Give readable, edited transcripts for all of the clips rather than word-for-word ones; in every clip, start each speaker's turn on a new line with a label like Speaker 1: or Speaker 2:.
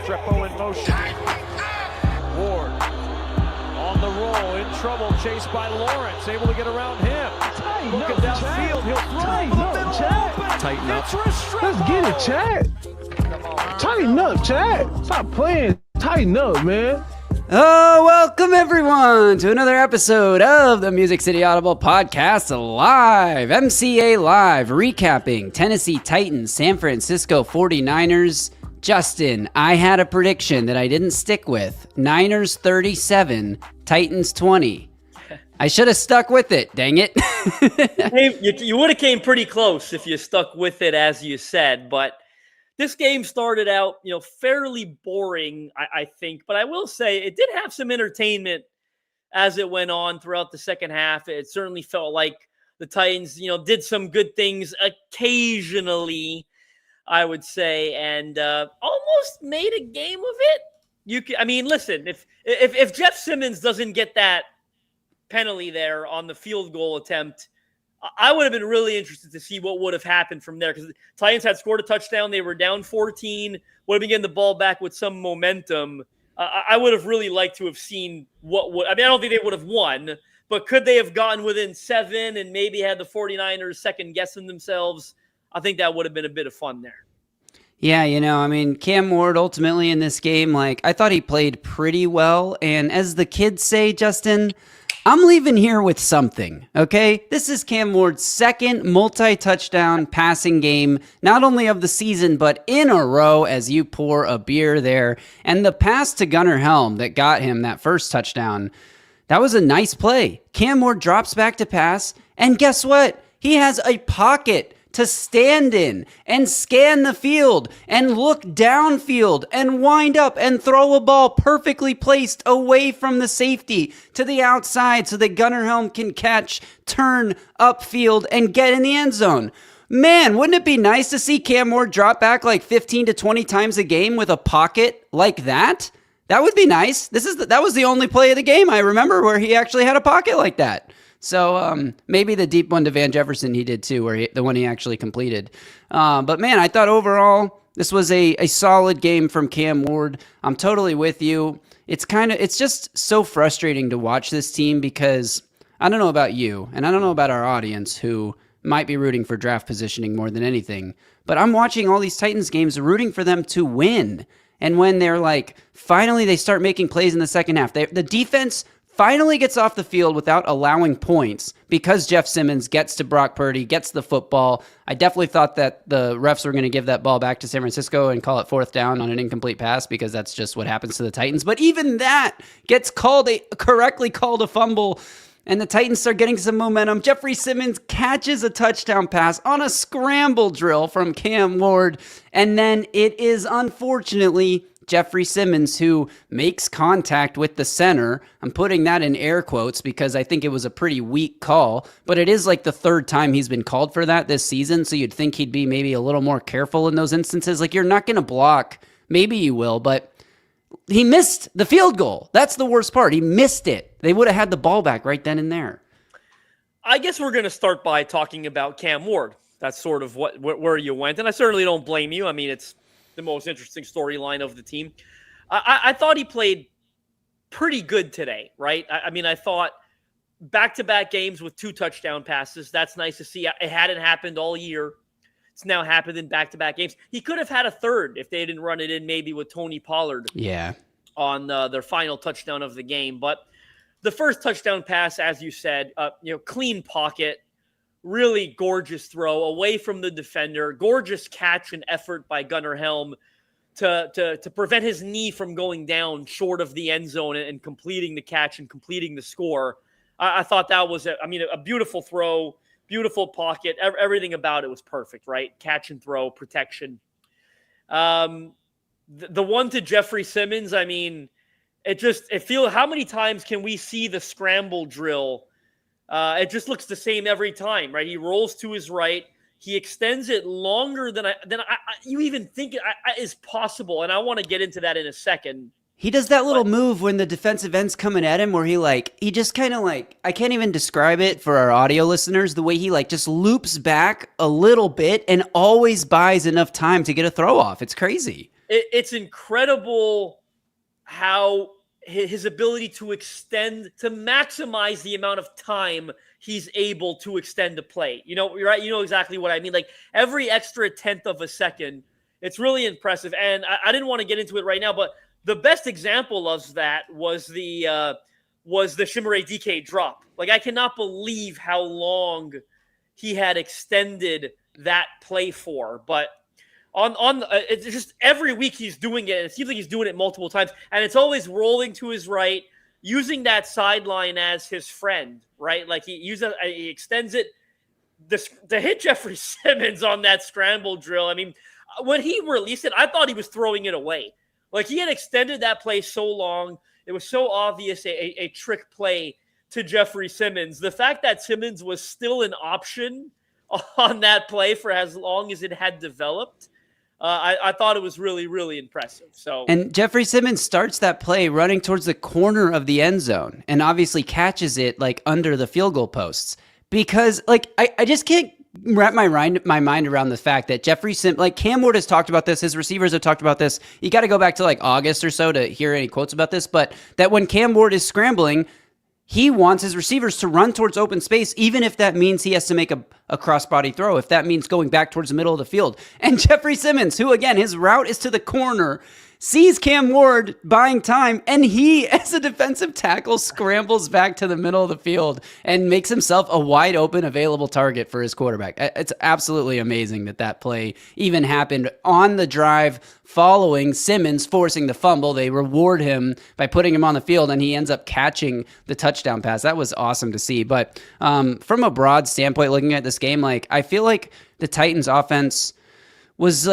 Speaker 1: Restrepo in motion. Ward on the roll, in trouble, chased by Lawrence, able to get around him. Looking downfield, he'll throw over the middle.
Speaker 2: Tighten up.
Speaker 1: Let's
Speaker 3: get it, Chad. Tighten up, Chad. Stop playing. Tighten up, man.
Speaker 2: Oh, welcome everyone to another episode of the Music City Audible podcast live, MCA Live, recapping Tennessee Titans, San Francisco 49ers. Justin, I had a prediction that I didn't stick with. Niners 37, Titans 20. I should have stuck with it, dang it.
Speaker 4: You would have came pretty close if you stuck with it as you said, but this game started out, fairly boring, I think. But I will say it did have some entertainment as it went on throughout the second half. It certainly felt like the Titans, did some good things occasionally, I would say, and almost made a game of it. Listen, if Jeff Simmons doesn't get that penalty there on the field goal attempt, I would have been really interested to see what would have happened from there, because the Titans had scored a touchdown. They were down 14, would have been getting the ball back with some momentum. I would have really liked to have seen I don't think they would have won, but could they have gotten within 7 and maybe had the 49ers second guessing themselves? I think that would have been a bit of fun there.
Speaker 2: Yeah, Cam Ward ultimately in this game, I thought he played pretty well. And as the kids say, Justin, I'm leaving here with something, okay? This is Cam Ward's second multi-touchdown passing game, not only of the season, but in a row as you pour a beer there. And the pass to Gunnar Helm that got him that first touchdown, that was a nice play. Cam Ward drops back to pass, and guess what? He has a pocket to stand in and scan the field and look downfield and wind up and throw a ball perfectly placed away from the safety to the outside so that Gunnar Helm can catch, turn upfield, and get in the end zone. Man, wouldn't it be nice to see Cam Ward drop back 15 to 20 times a game with a pocket like that? That would be nice. That was the only play of the game I remember where he actually had a pocket like that. So maybe the deep one to Van Jefferson he did too, the one he actually completed. But man, I thought overall this was a solid game from Cam Ward. I'm totally with you. It's just so frustrating to watch this team because I don't know about you, and I don't know about our audience who might be rooting for draft positioning more than anything, but I'm watching all these Titans games rooting for them to win. And when they're finally they start making plays in the second half, the defense finally gets off the field without allowing points because Jeff Simmons gets to Brock Purdy, gets the football. I definitely thought that the refs were going to give that ball back to San Francisco and call it fourth down on an incomplete pass because that's just what happens to the Titans. But even that gets correctly called a fumble, and the Titans start getting some momentum. Jeffrey Simmons catches a touchdown pass on a scramble drill from Cam Ward, and then it is unfortunately Jeffrey Simmons who makes contact with the center. I'm putting that in air quotes because I think it was a pretty weak call, but it is the third time he's been called for that this season, so you'd think he'd be maybe a little more careful in those instances. You're not going to block. Maybe you will, but he missed the field goal. That's the worst part. He missed it. They would have had the ball back right then and there.
Speaker 4: I guess we're going to start by talking about Cam Ward. That's sort of where you went, and I certainly don't blame you. It's the most interesting storyline of the team. I thought he played pretty good today, right? I thought back-to-back games with 2 touchdown passes. That's nice to see. It hadn't happened all year. It's now happened in back-to-back games. He could have had a third if they didn't run it in maybe with Tony Pollard.
Speaker 2: Yeah.
Speaker 4: On their final touchdown of the game. But the first touchdown pass, as you said, clean pocket, really gorgeous throw away from the defender, gorgeous catch and effort by Gunnar Helm to prevent his knee from going down short of the end zone and completing the catch and completing the score. I thought that was a beautiful throw, beautiful pocket. Everything about it was perfect, right? Catch and throw, protection. The one to Jeffrey Simmons, it feels, how many times can we see the scramble drill? It just looks the same every time, right? He rolls to his right. He extends it longer than you even think is possible. And I want to get into that in a second.
Speaker 2: He does that little move when the defensive end's coming at him where he just kind of I can't even describe it for our audio listeners, the way he just loops back a little bit and always buys enough time to get a throw off. It's crazy.
Speaker 4: It's incredible how his ability to maximize the amount of time he's able to extend a play. You're right. You know exactly what I mean. Every extra tenth of a second, it's really impressive. And I didn't want to get into it right now, but the best example of that was the Shimere DK drop. I cannot believe how long he had extended that play for. But it's just every week he's doing it. And it seems like he's doing it multiple times, and it's always rolling to his right, using that sideline as his friend. Right, he extends it to hit Jeffrey Simmons on that scramble drill. I mean, when he released it, I thought he was throwing it away. He had extended that play so long. It was so obvious a trick play to Jeffrey Simmons. The fact that Simmons was still an option on that play for as long as it had developed, I thought it was really, really impressive.
Speaker 2: And Jeffrey Simmons starts that play running towards the corner of the end zone and obviously catches it under the field goal posts because I just can't wrap my mind around the fact that Jeffrey Simmons, Cam Ward has talked about this, his receivers have talked about this. You got to go back to August or so to hear any quotes about this, but that when Cam Ward is scrambling, he wants his receivers to run towards open space, even if that means he has to make a crossbody throw, if that means going back towards the middle of the field. And Jeffrey Simmons, who again, his route is to the corner, sees Cam Ward buying time, and he, as a defensive tackle, scrambles back to the middle of the field and makes himself a wide open, available target for his quarterback. It's absolutely amazing that play even happened on the drive following Simmons forcing the fumble. They reward him by putting him on the field, and he ends up catching the touchdown pass. That was awesome to see. But from a broad standpoint, looking at this game, I feel like the Titans offense was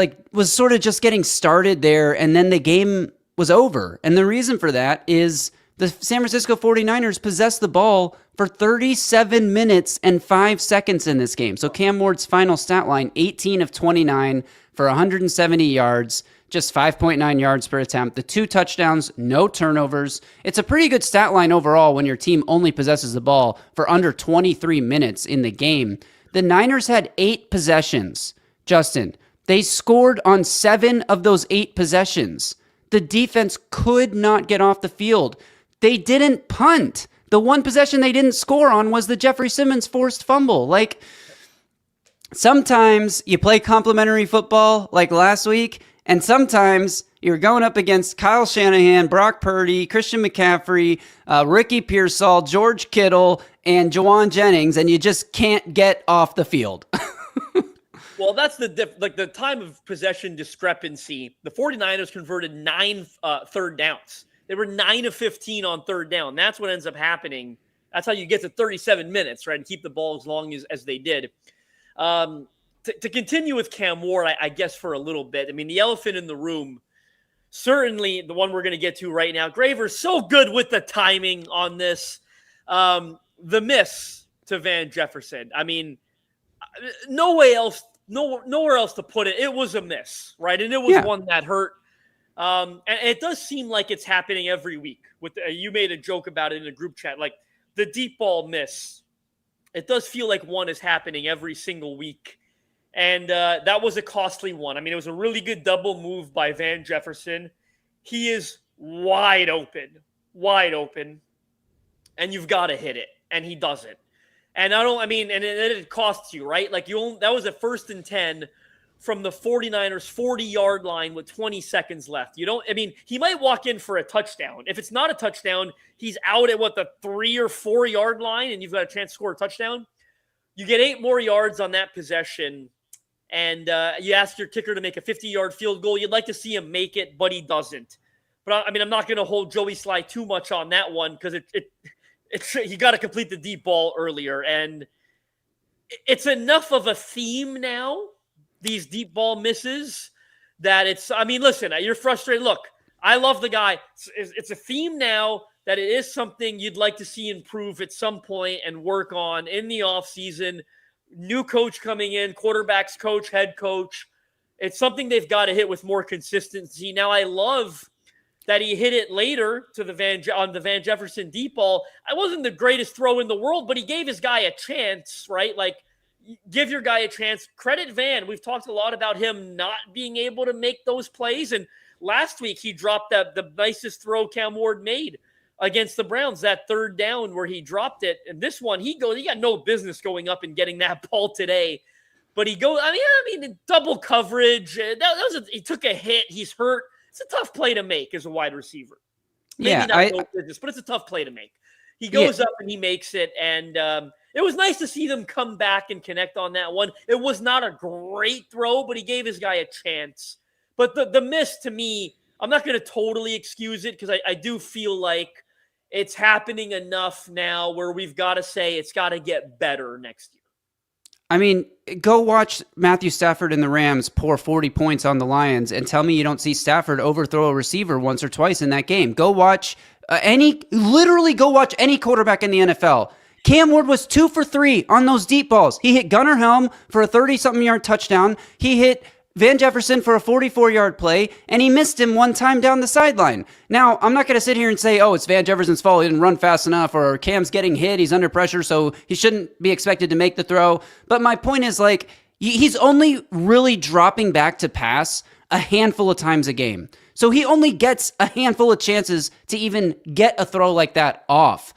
Speaker 2: sort of just getting started there, and then the game was over. And the reason for that is the San Francisco 49ers possessed the ball for 37 minutes and 5 seconds in this game. So Cam Ward's final stat line, 18 of 29 for 170 yards, just 5.9 yards per attempt. The 2 touchdowns, no turnovers. It's a pretty good stat line overall when your team only possesses the ball for under 23 minutes in the game. The Niners had 8 possessions. Justin, they scored on 7 of those 8 possessions. The defense could not get off the field. They didn't punt. The one possession they didn't score on was the Jeffrey Simmons forced fumble. Sometimes you play complimentary football like last week, and sometimes you're going up against Kyle Shanahan, Brock Purdy, Christian McCaffrey, Ricky Pearsall, George Kittle, and Juwan Jennings, and you just can't get off the field.
Speaker 4: Well, that's the time of possession discrepancy. The 49ers converted 9 third downs. They were 9 of 15 on third down. That's what ends up happening. That's how you get to 37 minutes, right, and keep the ball as long as they did. To continue with Cam Ward, I guess for a little bit. I mean, the elephant in the room, certainly the one we're going to get to right now. Graver's so good with the timing on this. The miss to Van Jefferson. I mean, nowhere else to put it. It was a miss, right? And it was one that hurt. And it does seem like it's happening every week. You made a joke about it in a group chat, the deep ball miss. It does feel like one is happening every single week. And that was a costly one. I mean, it was a really good double move by Van Jefferson. He is wide open. And you've got to hit it. And he doesn't. And and it costs you, right? That was a 1st and 10 from the 49ers 40-yard line with 20 seconds left. He might walk in for a touchdown. If it's not a touchdown, he's out at the 3 or 4 yard line, and you've got a chance to score a touchdown. You get 8 more yards on that possession, and you ask your kicker to make a 50-yard field goal. You'd like to see him make it, but he doesn't. But I'm not going to hold Joey Sly too much on that one because you got to complete the deep ball earlier, and it's enough of a theme now, these deep ball misses, that listen, you're frustrated. Look, I love the guy. It's a theme now that it is something you'd like to see improve at some point and work on in the offseason. New coach coming in, quarterbacks coach, head coach. It's something they've got to hit with more consistency. Now, I love that he hit it later to on the Van Jefferson deep ball. It wasn't the greatest throw in the world, but he gave his guy a chance, right? Like, give your guy a chance. Credit Van. We've talked a lot about him not being able to make those plays. And last week he dropped the nicest throw Cam Ward made against the Browns, that third down where he dropped it. And this one, he got no business going up and getting that ball today. But he goes, I mean, double coverage. He took a hit. He's hurt. It's a tough play to make as a wide receiver. Maybe not no business, but it's a tough play to make. He goes up and he makes it. And it was nice to see them come back and connect on that one. It was not a great throw, but he gave his guy a chance. But the miss, to me, I'm not going to totally excuse it because I do feel like it's happening enough now where we've got to say it's got to get better next year.
Speaker 2: I mean, go watch Matthew Stafford and the Rams pour 40 points on the Lions and tell me you don't see Stafford overthrow a receiver once or twice in that game. Go watch go watch any quarterback in the NFL. Cam Ward was 2 for 3 on those deep balls. He hit Gunnar Helm for a 30-something yard touchdown. He hit Van Jefferson for a 44-yard play, and he missed him one time down the sideline. Now, I'm not going to sit here and say, oh, it's Van Jefferson's fault, he didn't run fast enough, or Cam's getting hit, he's under pressure, so he shouldn't be expected to make the throw. But my point is, like, he's only really dropping back to pass a handful of times a game. So he only gets a handful of chances to even get a throw like that off.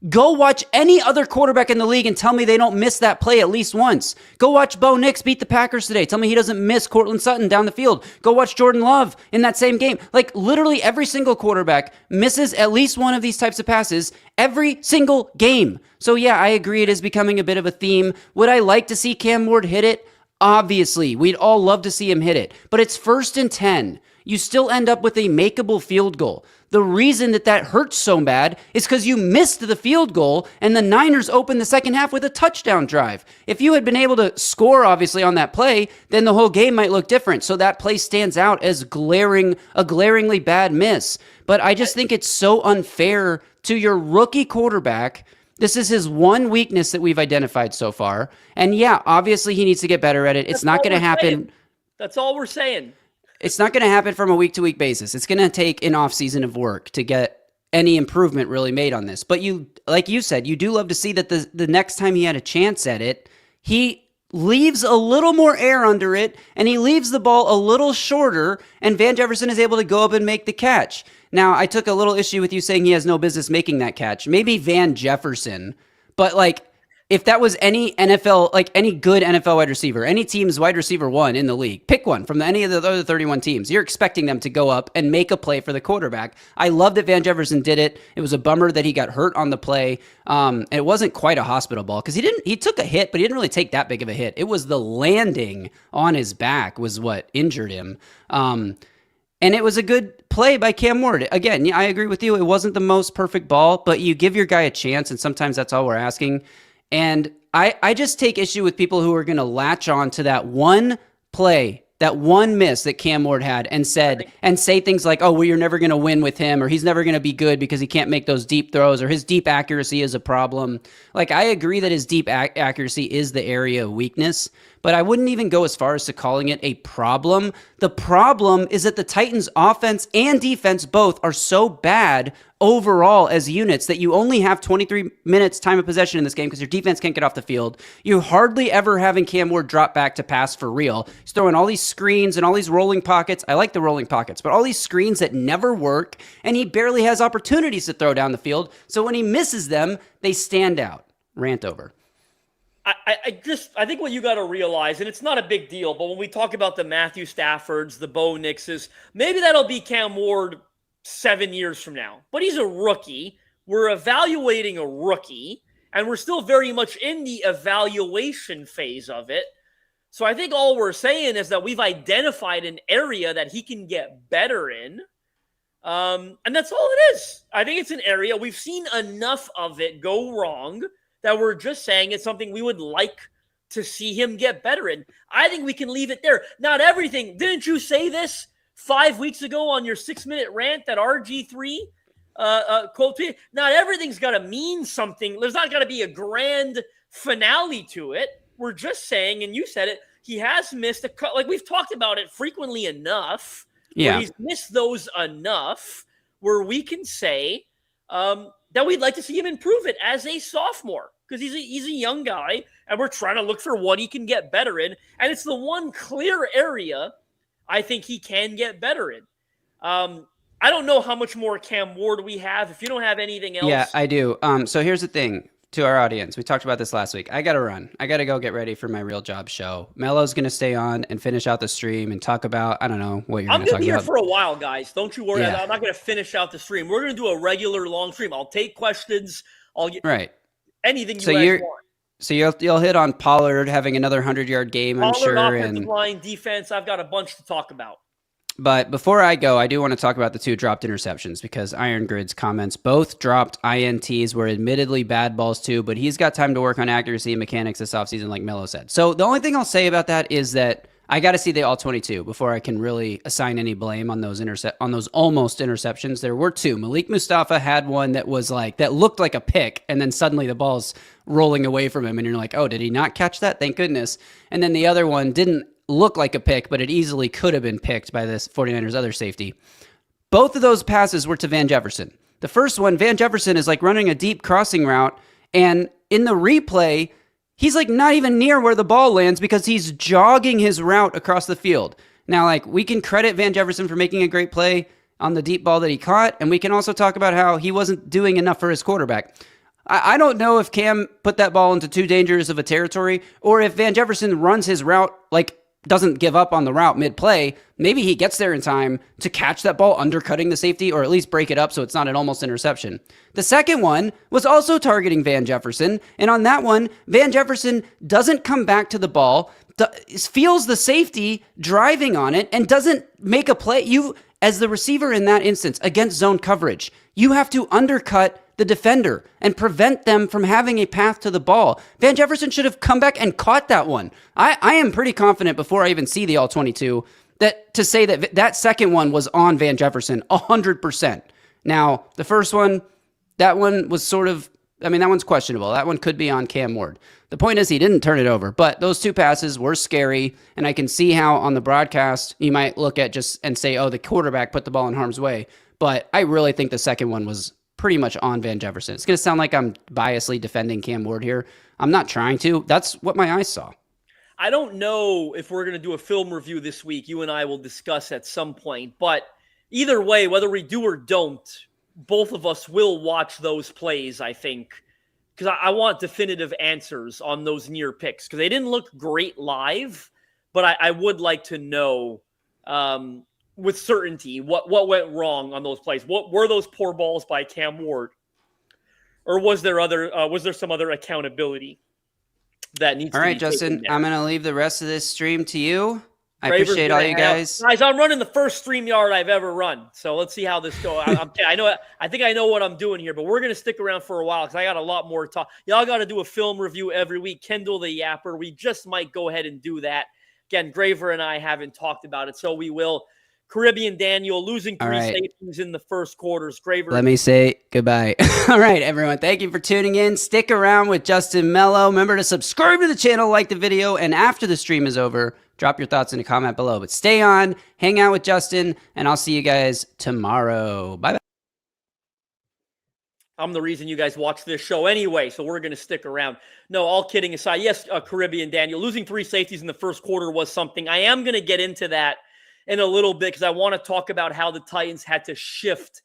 Speaker 2: Go watch any other quarterback in the league and tell me they don't miss that play at least once. Go watch Bo Nix beat the Packers today. Tell me he doesn't miss Cortland Sutton down the field. Go watch Jordan Love in that same game. Like, literally every single quarterback misses at least one of these types of passes every single game. So yeah, I agree it is becoming a bit of a theme. Would I like to see Cam Ward hit it? Obviously, we'd all love to see him hit it. But it's 1st and 10. You still end up with a makeable field goal. The reason that hurts so bad is because you missed the field goal and the Niners opened the second half with a touchdown drive. If you had been able to score, obviously, on that play, then the whole game might look different. So that play stands out as a glaringly bad miss. But I just think it's so unfair to your rookie quarterback. This is his one weakness that we've identified so far. And yeah, obviously he needs to get better at it. It's not going to happen.
Speaker 4: That's all we're saying.
Speaker 2: It's not going to happen from a week-to-week basis. It's going to take an off-season of work to get any improvement really made on this. But you, like you said, you do love to see that the next time he had a chance at it, he leaves a little more air under it, and he leaves the ball a little shorter, and Van Jefferson is able to go up and make the catch. Now, I took a little issue with you saying he has no business making that catch. Maybe Van Jefferson, but like, if that was any NFL, like any good NFL wide receiver, any team's wide receiver 1 in the league, pick one from any of the other 31 teams. You're expecting them to go up and make a play for the quarterback. I love that Van Jefferson did it. It was a bummer that he got hurt on the play. It wasn't quite a hospital ball because he took a hit, but he didn't really take that big of a hit. It was the landing on his back was what injured him. And it was a good play by Cam Ward. Again, I agree with you. It wasn't the most perfect ball, but you give your guy a chance, and sometimes that's all we're asking. And I just take issue with people who are going to latch on to that one play, that one miss that Cam Ward had and say things like, oh, well, you're never going to win with him, or he's never going to be good because he can't make those deep throws, or his deep accuracy is a problem. Like, I agree that his deep accuracy is the area of weakness, but I wouldn't even go as far as to calling it a problem. The problem is that the Titans' offense and defense both are so bad overall as units that you only have 23 minutes time of possession in this game because your defense can't get off the field. You hardly ever having Cam Ward drop back to pass for real. He's throwing all these screens and all these rolling pockets. I like the rolling pockets, but all these screens that never work, and he barely has opportunities to throw down the field. So when he misses them, they stand out. Rant over.
Speaker 4: I think what you got to realize, and it's not a big deal, but when we talk about the Matthew Staffords, the Bo Nixes, maybe that'll be Cam Ward 7 years from now. But he's a rookie. We're evaluating a rookie, and we're still very much in the evaluation phase of it. So I think all we're saying is that we've identified an area that he can get better in. And that's all it is. I think it's an area we've seen enough of it go wrong that we're just saying it's something we would like to see him get better in. I think we can leave it there. Not everything. Didn't you say this 5 weeks ago on your 6-minute rant that RG3 quote to you? Not everything's got to mean something. There's not got to be a grand finale to it. We're just saying, and you said it, he has missed like we've talked about it frequently enough.
Speaker 2: Yeah.
Speaker 4: He's missed those enough where we can say that we'd like to see him improve it as a sophomore, because he's a young guy, and we're trying to look for what he can get better in, and it's the one clear area I think he can get better in. I don't know how much more Cam Ward we have. If you don't have anything else.
Speaker 2: Yeah, I do. So here's the thing to our audience. We talked about this last week. I got to run. I got to go get ready for my real job show. Melo's going to stay on and finish out the stream and talk about, I don't know what you're going to talk about.
Speaker 4: I'm going to be here for a while, guys. Don't you worry. Yeah. I'm not going to finish out the stream. We're going to do a regular long stream. I'll take questions. I'll get anything you guys want.
Speaker 2: So you'll hit on Pollard having another 100-yard game, I'm sure.
Speaker 4: Offensive line, defense. I've got a bunch to talk about.
Speaker 2: But before I go, I do want to talk about the 2 dropped interceptions, because Iron Grid's comments both dropped INTs, were admittedly bad balls too, but he's got time to work on accuracy and mechanics this offseason, like Melo said. So the only thing I'll say about that is that I got to see the all 22 before I can really assign any blame on those almost interceptions. There were 2. Malik Mustafa had one that looked like a pick, and then suddenly the ball's rolling away from him, and you're like, oh, did he not catch that? Thank goodness. And then the other one didn't look like a pick, but it easily could have been picked by this 49ers other safety. Both of those passes were to Van Jefferson. The first one, Van Jefferson is like running a deep crossing route, and in the replay, he's like not even near where the ball lands because he's jogging his route across the field. Now, like, we can credit Van Jefferson for making a great play on the deep ball that he caught, and we can also talk about how he wasn't doing enough for his quarterback. I don't know if Cam put that ball into too dangerous of a territory, or if Van Jefferson runs his route, like, doesn't give up on the route mid-play. Maybe he gets there in time to catch that ball undercutting the safety, or at least break it up so it's not an almost interception. The second one was also targeting Van Jefferson, and on that one, Van Jefferson doesn't come back to the ball, feels the safety driving on it, and doesn't make a play. You, as the receiver in that instance, against zone coverage, you have to undercut the defender and prevent them from having a path to the ball. Van Jefferson should have come back and caught that one. I am pretty confident before I even see the all 22 that to say that second one was on Van Jefferson 100%. Now, the first one, that one was sort of, that one's questionable. That one could be on Cam Ward. The point is he didn't turn it over, but those 2 passes were scary, and I can see how on the broadcast you might look at just and say, oh, the quarterback put the ball in harm's way. But I really think the second one was pretty much on Van Jefferson. It's going to sound like I'm biasly defending Cam Ward here. I'm not trying to. That's what my eyes saw.
Speaker 4: I don't know if we're going to do a film review this week. You and I will discuss at some point. But either way, whether we do or don't, both of us will watch those plays, I think, because I want definitive answers on those near picks, because they didn't look great live, but I would like to know with certainty what went wrong on those plays. What were those poor balls by Cam Ward, or was there some other accountability that needs to be taken?
Speaker 2: All right, Justin, I'm going to leave the rest of this stream to you. I
Speaker 4: Graver's
Speaker 2: appreciate all you guys.
Speaker 4: Guys, I'm running the first StreamYard I've ever run, so let's see how this goes. I think I know what I'm doing here, but we're going to stick around for a while because I got a lot more to talk. Y'all got to do a film review every week. Kendall the Yapper, we just might go ahead and do that. Again, Graver and I haven't talked about it, so we will. Caribbean Daniel losing 3 safeties in the first quarters. Graver.
Speaker 2: Let me say goodbye. All right, everyone. Thank you for tuning in. Stick around with Justin Melo. Remember to subscribe to the channel, like the video, and after the stream is over, drop your thoughts in a comment below. But stay on, hang out with Justin, and I'll see you guys tomorrow. Bye-bye.
Speaker 4: I'm the reason you guys watch this show anyway, so we're going to stick around. No, all kidding aside, yes, Caribbean Daniel, losing 3 safeties in the first quarter was something. I am going to get into that in a little bit because I want to talk about how the Titans had to shift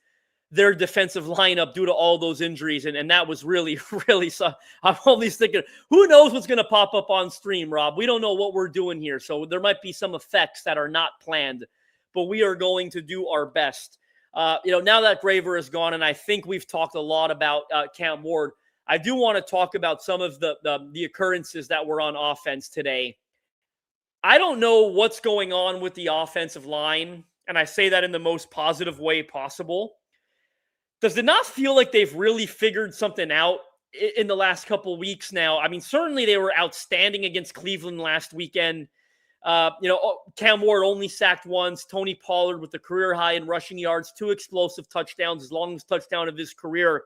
Speaker 4: their defensive lineup due to all those injuries, and that was really, really I'm only thinking, who knows what's going to pop up on stream, Rob? We don't know what we're doing here, so there might be some effects that are not planned, but we are going to do our best. Now that Graver is gone, and I think we've talked a lot about Cam Ward, I do want to talk about some of the occurrences that were on offense today. I don't know what's going on with the offensive line, and I say that in the most positive way possible. Does it not feel like they've really figured something out in the last couple of weeks now? I mean, certainly they were outstanding against Cleveland last weekend. Cam Ward only sacked once. Tony Pollard with the career high in rushing yards, 2 explosive touchdowns, his longest touchdown of his career.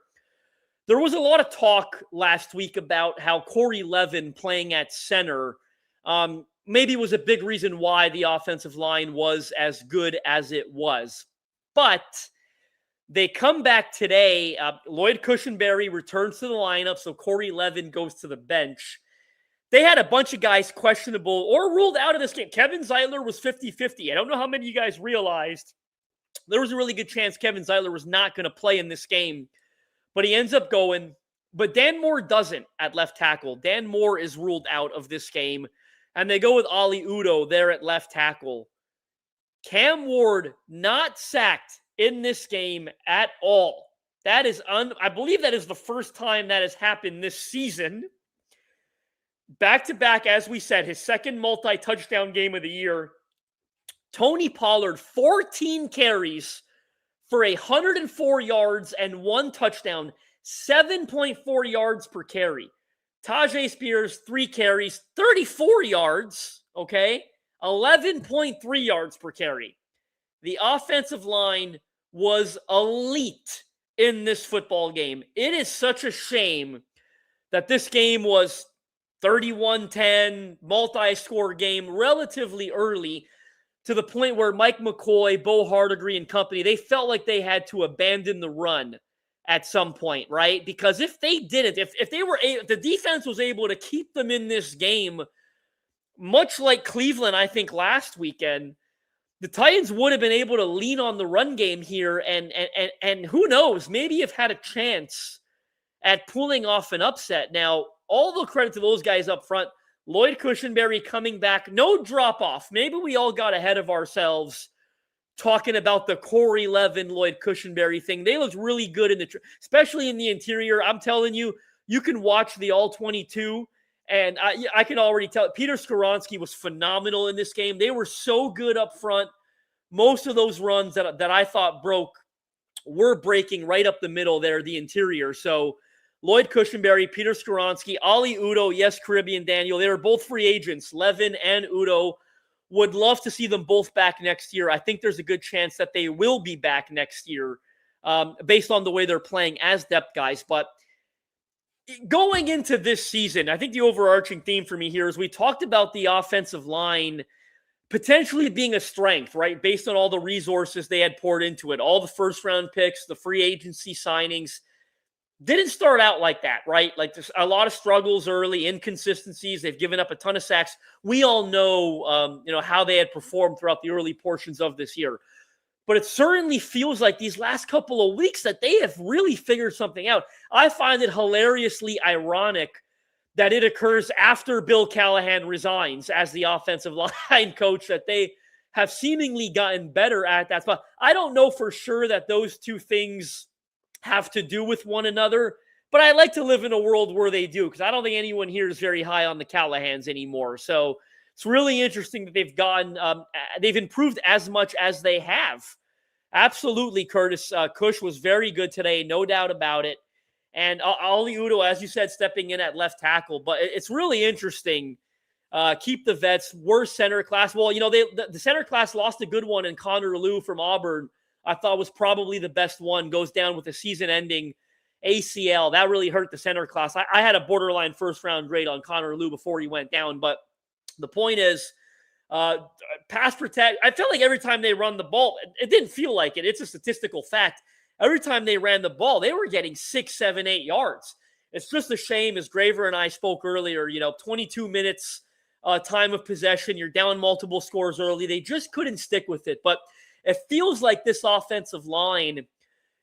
Speaker 4: There was a lot of talk last week about how Corey Levin playing at center maybe was a big reason why the offensive line was as good as it was. But They come back today. Lloyd Cushenberry returns to the lineup, so Corey Levin goes to the bench. They had a bunch of guys questionable or ruled out of this game. Kevin Zeitler was 50-50. I don't know how many of you guys realized there was a really good chance Kevin Zeitler was not going to play in this game, but he ends up going. But Dan Moore doesn't at left tackle. Dan Moore is ruled out of this game, and they go with Ali Udo there at left tackle. Cam Ward not sacked in this game at all. That is, I believe that is the first time that has happened this season. Back-to-back, as we said, his second multi-touchdown game of the year. Tony Pollard, 14 carries for 104 yards and 1 touchdown, 7.4 yards per carry. Tajay Spears, 3 carries, 34 yards, okay? 11.3 yards per carry. The offensive line was elite in this football game. It is such a shame that this game was 31-10, multi-score game relatively early, to the point where Mike McCoy, Bo Hardigree, and company, they felt like they had to abandon the run at some point, right? Because if they didn't, if the defense was able to keep them in this game, much like Cleveland, I think, last weekend, the Titans would have been able to lean on the run game here, and who knows, maybe have had a chance at pulling off an upset. Now, all the credit to those guys up front. Lloyd Cushenberry coming back, no drop-off. Maybe we all got ahead of ourselves talking about the Corey Levin, Lloyd Cushenberry thing. They looked really good, especially in the interior. I'm telling you, you can watch the All-22, and I can already tell. Peter Skoronski was phenomenal in this game. They were so good up front. Most of those runs that I thought broke were breaking right up the middle there, the interior. So Lloyd Cushenberry, Peter Skoronski, Ali Udo, yes, Caribbean Daniel. They were both free agents, Levin and Udo. Would love to see them both back next year. I think there's a good chance that they will be back next year based on the way they're playing as depth guys. But going into this season, I think the overarching theme for me here is we talked about the offensive line potentially being a strength, right? Based on all the resources they had poured into it, all the first-round picks, the free agency signings. Didn't start out like that, right? Like there's a lot of struggles early, inconsistencies. They've given up a ton of sacks. We all know, how they had performed throughout the early portions of this year. But it certainly feels like these last couple of weeks that they have really figured something out. I find it hilariously ironic that it occurs after Bill Callahan resigns as the offensive line coach, that they have seemingly gotten better at that spot. I don't know for sure that those two things have to do with one another, but I like to live in a world where they do, because I don't think anyone here is very high on the Callahans anymore. So it's really interesting that they've improved as much as they have. Absolutely, Curtis. Cush was very good today, no doubt about it. And Ali Udo, as you said, stepping in at left tackle. But it's really interesting. Keep the vets. Worst center class. Well, the center class lost a good one in Connor Lew from Auburn. I thought was probably the best one, goes down with a season-ending ACL. That really hurt the center class. I had a borderline first-round grade on Connor Lew before he went down, but the point is, pass protect. I felt like every time they run the ball, it didn't feel like it. It's a statistical fact. Every time they ran the ball, they were getting 6, 7, 8 yards. It's just a shame, as Graver and I spoke earlier, 22 minutes time of possession. You're down multiple scores early. They just couldn't stick with it, but it feels like this offensive line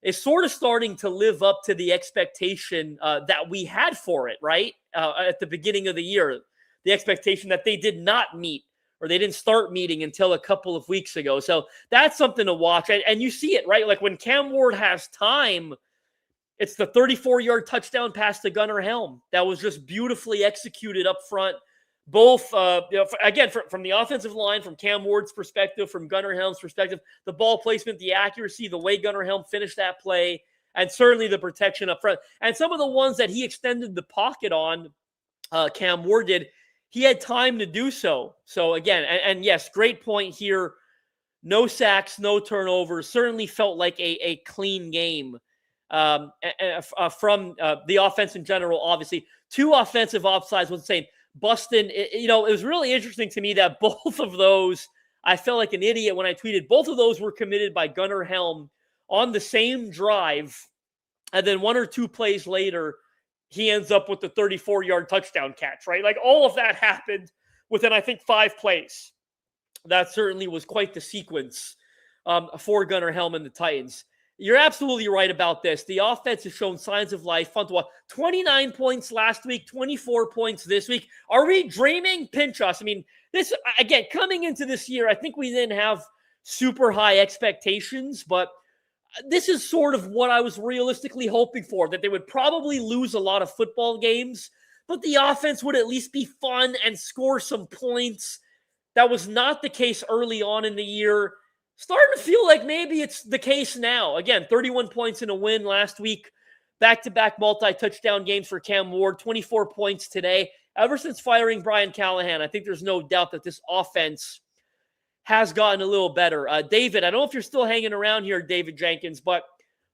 Speaker 4: is sort of starting to live up to the expectation that we had for it, right? At the beginning of the year, the expectation that they did not meet, or they didn't start meeting until a couple of weeks ago. So that's something to watch. And you see it, right? Like when Cam Ward has time, it's the 34-yard touchdown pass to Gunnar Helm that was just beautifully executed up front. Both, again, from the offensive line, from Cam Ward's perspective, from Gunnar Helm's perspective, the ball placement, the accuracy, the way Gunnar Helm finished that play, and certainly the protection up front. And some of the ones that he extended the pocket on, Cam Ward did, he had time to do so. So, again, and yes, great point here. No sacks, no turnovers. Certainly felt like a clean game from the offense in general, obviously. 2 offensive offsides was insane. Bustin, it was really interesting to me that both of those, I felt like an idiot when I tweeted, both of those were committed by Gunnar Helm on the same drive, and then 1 or 2 plays later, he ends up with the 34-yard touchdown catch, right? Like all of that happened within, I think, 5 plays. That certainly was quite the sequence for Gunnar Helm and the Titans. You're absolutely right about this. The offense has shown signs of life. Fun to watch. 29 points last week, 24 points this week. Are we dreaming? Pinch us. I mean, this, again, coming into this year, I think we didn't have super high expectations, but this is sort of what I was realistically hoping for, that they would probably lose a lot of football games, but the offense would at least be fun and score some points. That was not the case early on in the year. Starting to feel like maybe it's the case now. Again, 31 points in a win last week. Back-to-back multi-touchdown games for Cam Ward. 24 points today. Ever since firing Brian Callahan, I think there's no doubt that this offense has gotten a little better. David, I don't know if you're still hanging around here, David Jenkins, but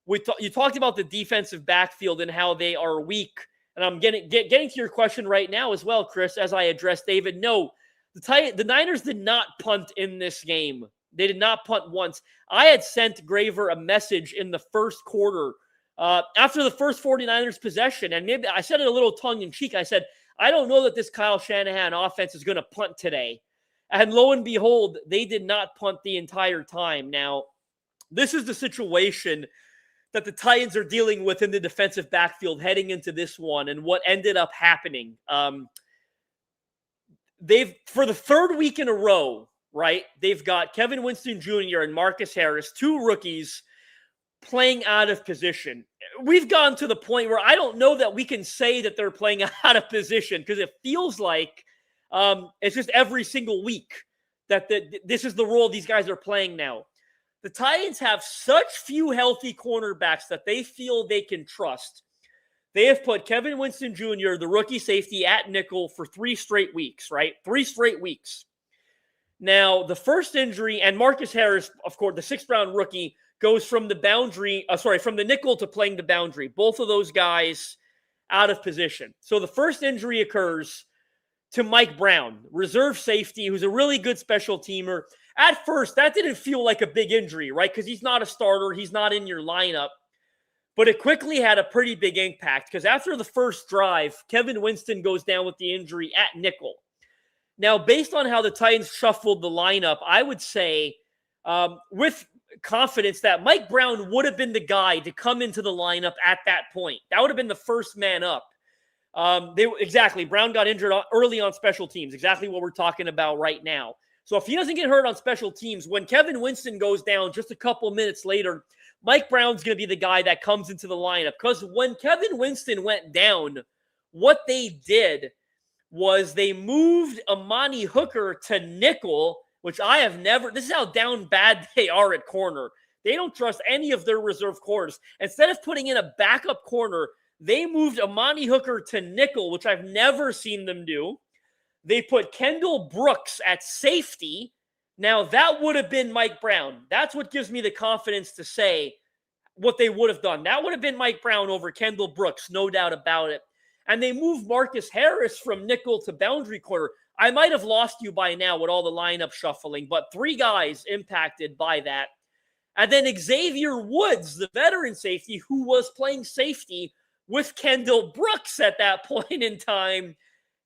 Speaker 4: you talked about the defensive backfield and how they are weak. And I'm getting to your question right now as well, Chris, as I address David. No, the Niners did not punt in this game. They did not punt once. I had sent Graver a message in the first quarter after the first 49ers possession, and maybe I said it a little tongue-in-cheek. I said, I don't know that this Kyle Shanahan offense is going to punt today. And lo and behold, they did not punt the entire time. Now, this is the situation that the Titans are dealing with in the defensive backfield heading into this one, and what ended up happening. They've, for the third week in a row, right, they've got Kevin Winston Jr. and Marcus Harris, 2 rookies, playing out of position. We've gone to the point where I don't know that we can say that they're playing out of position, because it feels like it's just every single week that this is the role these guys are playing now. The Titans have such few healthy cornerbacks that they feel they can trust. They have put Kevin Winston Jr., the rookie safety, at nickel for 3 straight weeks, right? 3 straight weeks. Now, the first injury, and Marcus Harris, of course, the 6th-round rookie, goes from the nickel to playing the boundary. Both of those guys out of position. So the first injury occurs to Mike Brown, reserve safety, who's a really good special teamer. At first, that didn't feel like a big injury, right? Because he's not a starter. He's not in your lineup. But it quickly had a pretty big impact, because after the first drive, Kevin Winston goes down with the injury at nickel. Now, based on how the Titans shuffled the lineup, I would say with confidence that Mike Brown would have been the guy to come into the lineup at that point. That would have been the first man up. Exactly. Brown got injured early on special teams. Exactly what we're talking about right now. So if he doesn't get hurt on special teams, when Kevin Winston goes down just a couple minutes later, Mike Brown's going to be the guy that comes into the lineup. Because when Kevin Winston went down, what they did was they moved Amani Hooker to nickel, which I have never. This is how down bad they are at corner. They don't trust any of their reserve corners. Instead of putting in a backup corner, they moved Amani Hooker to nickel, which I've never seen them do. They put Kendall Brooks at safety. Now, that would have been Mike Brown. That's what gives me the confidence to say what they would have done. That would have been Mike Brown over Kendall Brooks, no doubt about it. And they moved Marcus Harris from nickel to boundary corner. I might have lost you by now with all the lineup shuffling, but 3 guys impacted by that. And then Xavier Woods, the veteran safety, who was playing safety with Kendall Brooks at that point in time,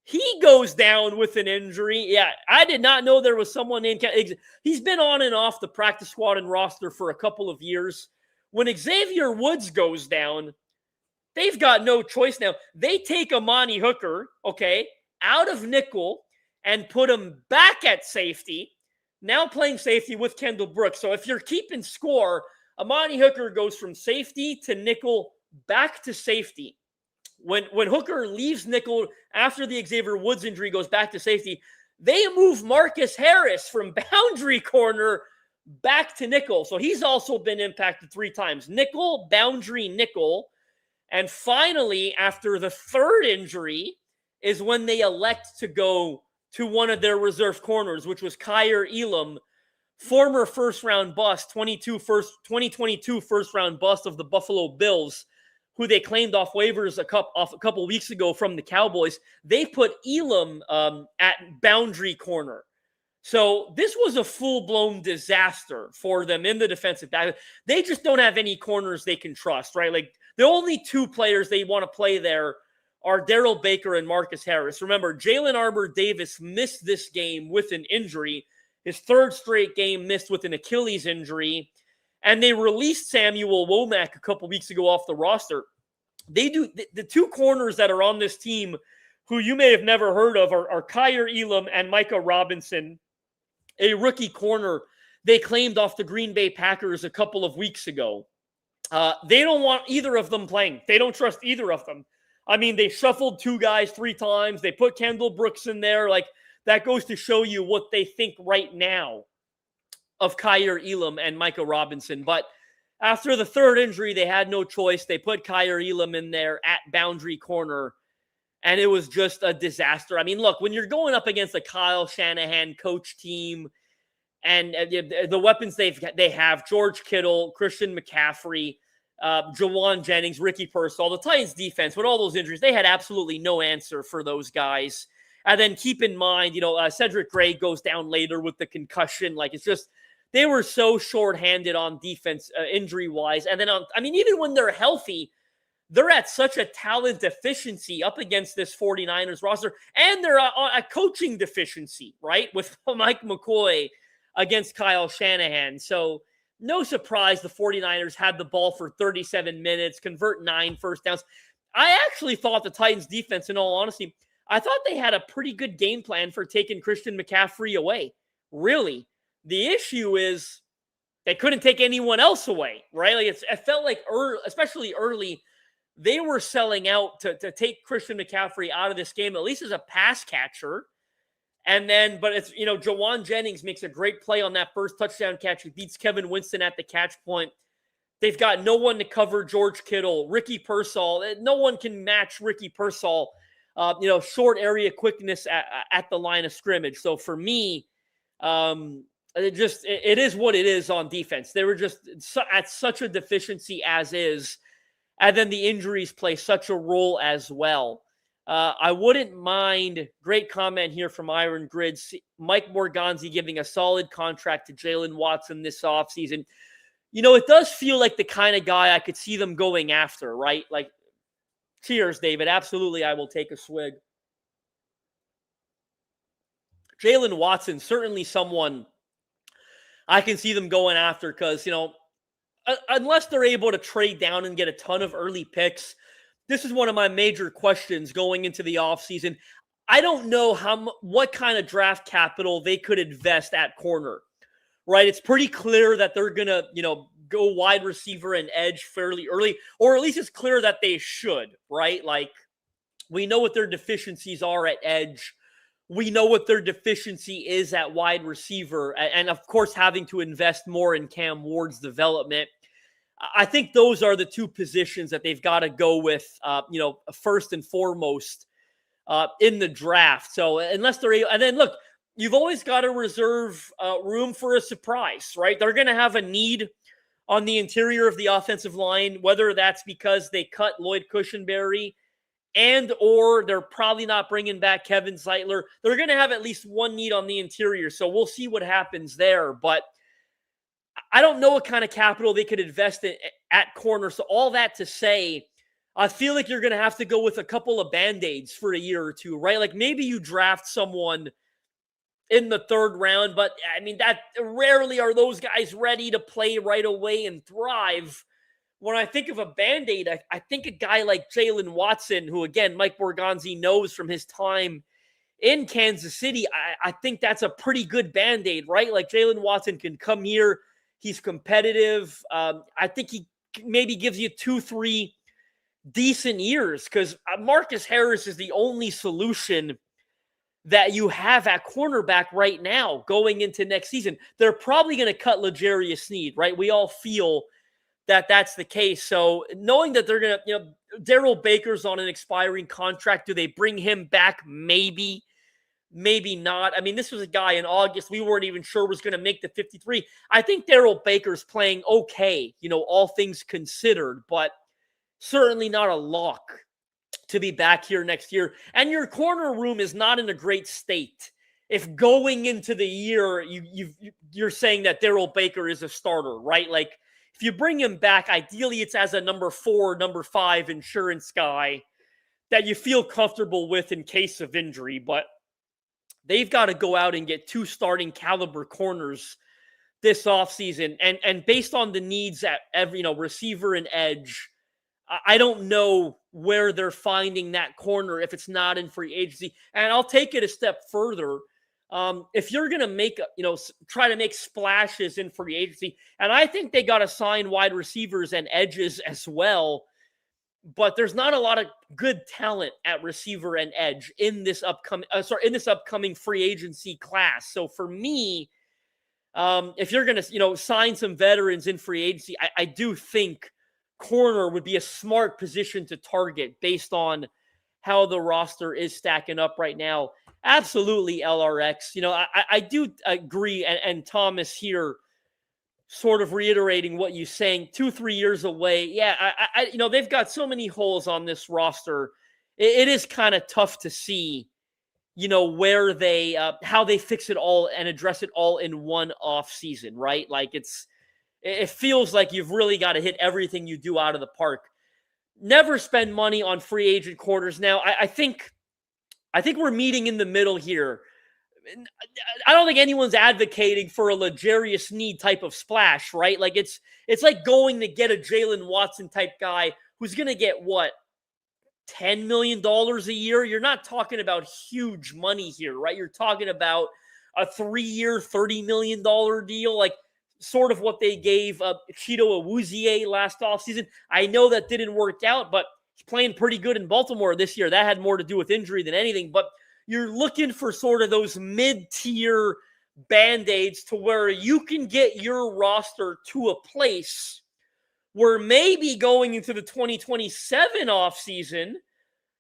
Speaker 4: he goes down with an injury. Yeah, I did not know there was someone in. He's been on and off the practice squad and roster for a couple of years. When Xavier Woods goes down, they've got no choice now. They take Amani Hooker, out of nickel and put him back at safety, now playing safety with Kendall Brooks. So if you're keeping score, Amani Hooker goes from safety to nickel back to safety. When Hooker leaves nickel after the Xavier Woods injury, goes back to safety, they move Marcus Harris from boundary corner back to nickel. So he's also been impacted 3 times. Nickel, boundary, nickel. And finally, after the 3rd injury is when they elect to go to one of their reserve corners, which was Kyer Elam, former first-round bust, 2022 first-round bust of the Buffalo Bills, who they claimed off waivers a couple weeks ago from the Cowboys. They put Elam at boundary corner. So this was a full-blown disaster for them in the defensive back. They just don't have any corners they can trust, right? Like the only two players they want to play there are Daryl Baker and Marcus Harris. Remember, Jalen Arbor-Davis missed this game with an injury. His third straight game missed with an Achilles injury. And they released Samuel Womack a couple weeks ago off the roster. They do the two corners that are on this team who you may have never heard of are Kyer Elam and Micah Robinson, a rookie corner they claimed off the Green Bay Packers a couple of weeks ago. They don't want either of them playing. They don't trust either of them. I mean, they shuffled two guys 3 times. They put Kendall Brooks in there. Like, that goes to show you what they think right now of Kyer Elam and Micah Robinson. But after the third injury, they had no choice. They put Kyer Elam in there at boundary corner, and it was just a disaster. I mean, look, when you're going up against a Kyle Shanahan coach team and the weapons they have, George Kittle, Christian McCaffrey, Jawan Jennings, Ricky Pearsall, the Titans defense, with all those injuries, they had absolutely no answer for those guys. And then keep in mind, Cedric Gray goes down later with the concussion. Like, it's just, they were so shorthanded on defense injury-wise. And then, even when they're healthy, they're at such a talent deficiency up against this 49ers roster. And they're a coaching deficiency, right? With Mike McCoy against Kyle Shanahan. So no surprise the 49ers had the ball for 37 minutes, convert 9 first downs. I actually thought the Titans defense, in all honesty, I thought they had a pretty good game plan for taking Christian McCaffrey away. Really. The issue is they couldn't take anyone else away, right? Like it felt like, especially early, they were selling out to take Christian McCaffrey out of this game, at least as a pass catcher. And then, but it's, Jawan Jennings makes a great play on that first touchdown catch. He beats Kevin Winston at the catch point. They've got no one to cover George Kittle, Ricky Pearsall. No one can match Ricky Pearsall, short area quickness at the line of scrimmage. So for me, it is what it is on defense. They were just at such a deficiency as is. And then the injuries play such a role as well. I wouldn't mind, great comment here from Iron Grids, Mike Morganzi giving a solid contract to Jalen Watson this offseason. It does feel like the kind of guy I could see them going after, right? Like, cheers, David. Absolutely, I will take a swig. Jalen Watson, certainly someone I can see them going after because, unless they're able to trade down and get a ton of early picks, this is one of my major questions going into the offseason. I don't know what kind of draft capital they could invest at corner, right? It's pretty clear that they're going to, go wide receiver and edge fairly early, or at least it's clear that they should, right? Like, we know what their deficiencies are at edge. We know what their deficiency is at wide receiver. And of course, having to invest more in Cam Ward's development. I think those are the two positions that they've got to go with, first and foremost in the draft. So unless they're able, and then look, you've always got to reserve room for a surprise, right? They're going to have a need on the interior of the offensive line, whether that's because they cut Lloyd Cushenberry and or they're probably not bringing back Kevin Zeitler. They're going to have at least one need on the interior. So we'll see what happens there. But I don't know what kind of capital they could invest in at corner. So all that to say, I feel like you're going to have to go with a couple of Band-Aids for a year or two, right? Like maybe you draft someone in the third round, but that rarely are those guys ready to play right away and thrive. When I think of a Band-Aid, I think a guy like Jalen Watson, who again, Mike Borgonzi knows from his time in Kansas City, I think that's a pretty good Band-Aid, right? Like Jalen Watson can come here. He's competitive. I think he maybe gives you 2-3 decent years because Marcus Harris is the only solution that you have at cornerback right now going into next season. They're probably going to cut L'Jarius Sneed, right? We all feel that that's the case. So knowing that they're going to, Daryl Baker's on an expiring contract. Do they bring him back? Maybe not. This was a guy in August we weren't even sure was going to make the 53. I think Daryl Baker's playing okay, all things considered, but certainly not a lock to be back here next year. And your corner room is not in a great state if going into the year, you're saying that Darrell Baker is a starter, right? Like, if you bring him back, ideally it's as a number 4, number 5 insurance guy that you feel comfortable with in case of injury. But they've got to go out and get 2 starting caliber corners this offseason. And based on the needs at every, receiver and edge, I don't know where they're finding that corner if it's not in free agency. And I'll take it a step further. If you're going to make, try to make splashes in free agency, and I think they got to sign wide receivers and edges as well, but there's not a lot of good talent at receiver and edge in this upcoming free agency class. So for me, if you're going to, sign some veterans in free agency, I do think corner would be a smart position to target based on how the roster is stacking up right now. Absolutely, LRX. I do agree, and Thomas here sort of reiterating what you're saying, 2-3 years away. Yeah, they've got so many holes on this roster. It is kind of tough to see, where they, how they fix it all and address it all in one off season, right? Like it feels like you've really got to hit everything you do out of the park. Never spend money on free agent corners. Now, I think we're meeting in the middle here. I don't think anyone's advocating for a L'Jarius Sneed type of splash, right? Like it's like going to get a Jalen Watson type guy who's going to get what, $10 million a year? You're not talking about huge money here, right? You're talking about a 3-year, $30 million deal, like sort of what they gave Chido Awuzie last offseason. I know that didn't work out, but he's playing pretty good in Baltimore this year. That had more to do with injury than anything, but you're looking for sort of those mid-tier Band-Aids to where you can get your roster to a place where maybe going into the 2027 offseason,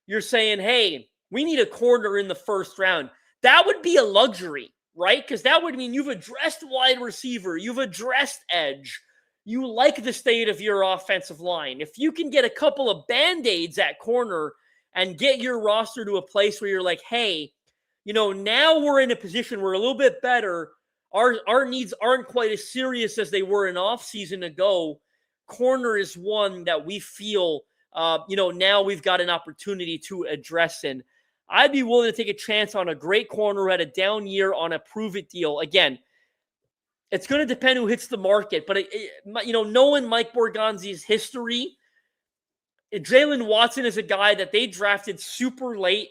Speaker 4: you're saying, hey, we need a corner in the first round. That would be a luxury, right? Because that would mean you've addressed wide receiver, you've addressed edge, you like the state of your offensive line. If you can get a couple of Band-Aids at corner and get your roster to a place where you're like, hey, now we're in a position where we're a little bit better. Our needs aren't quite as serious as they were an off season ago. Corner is one that we feel, now we've got an opportunity to address. And I'd be willing to take a chance on a great corner who had a down year on a prove-it deal. Again, it's going to depend who hits the market. But, knowing Mike Borgonzi's history, Jalen Watson is a guy that they drafted super late.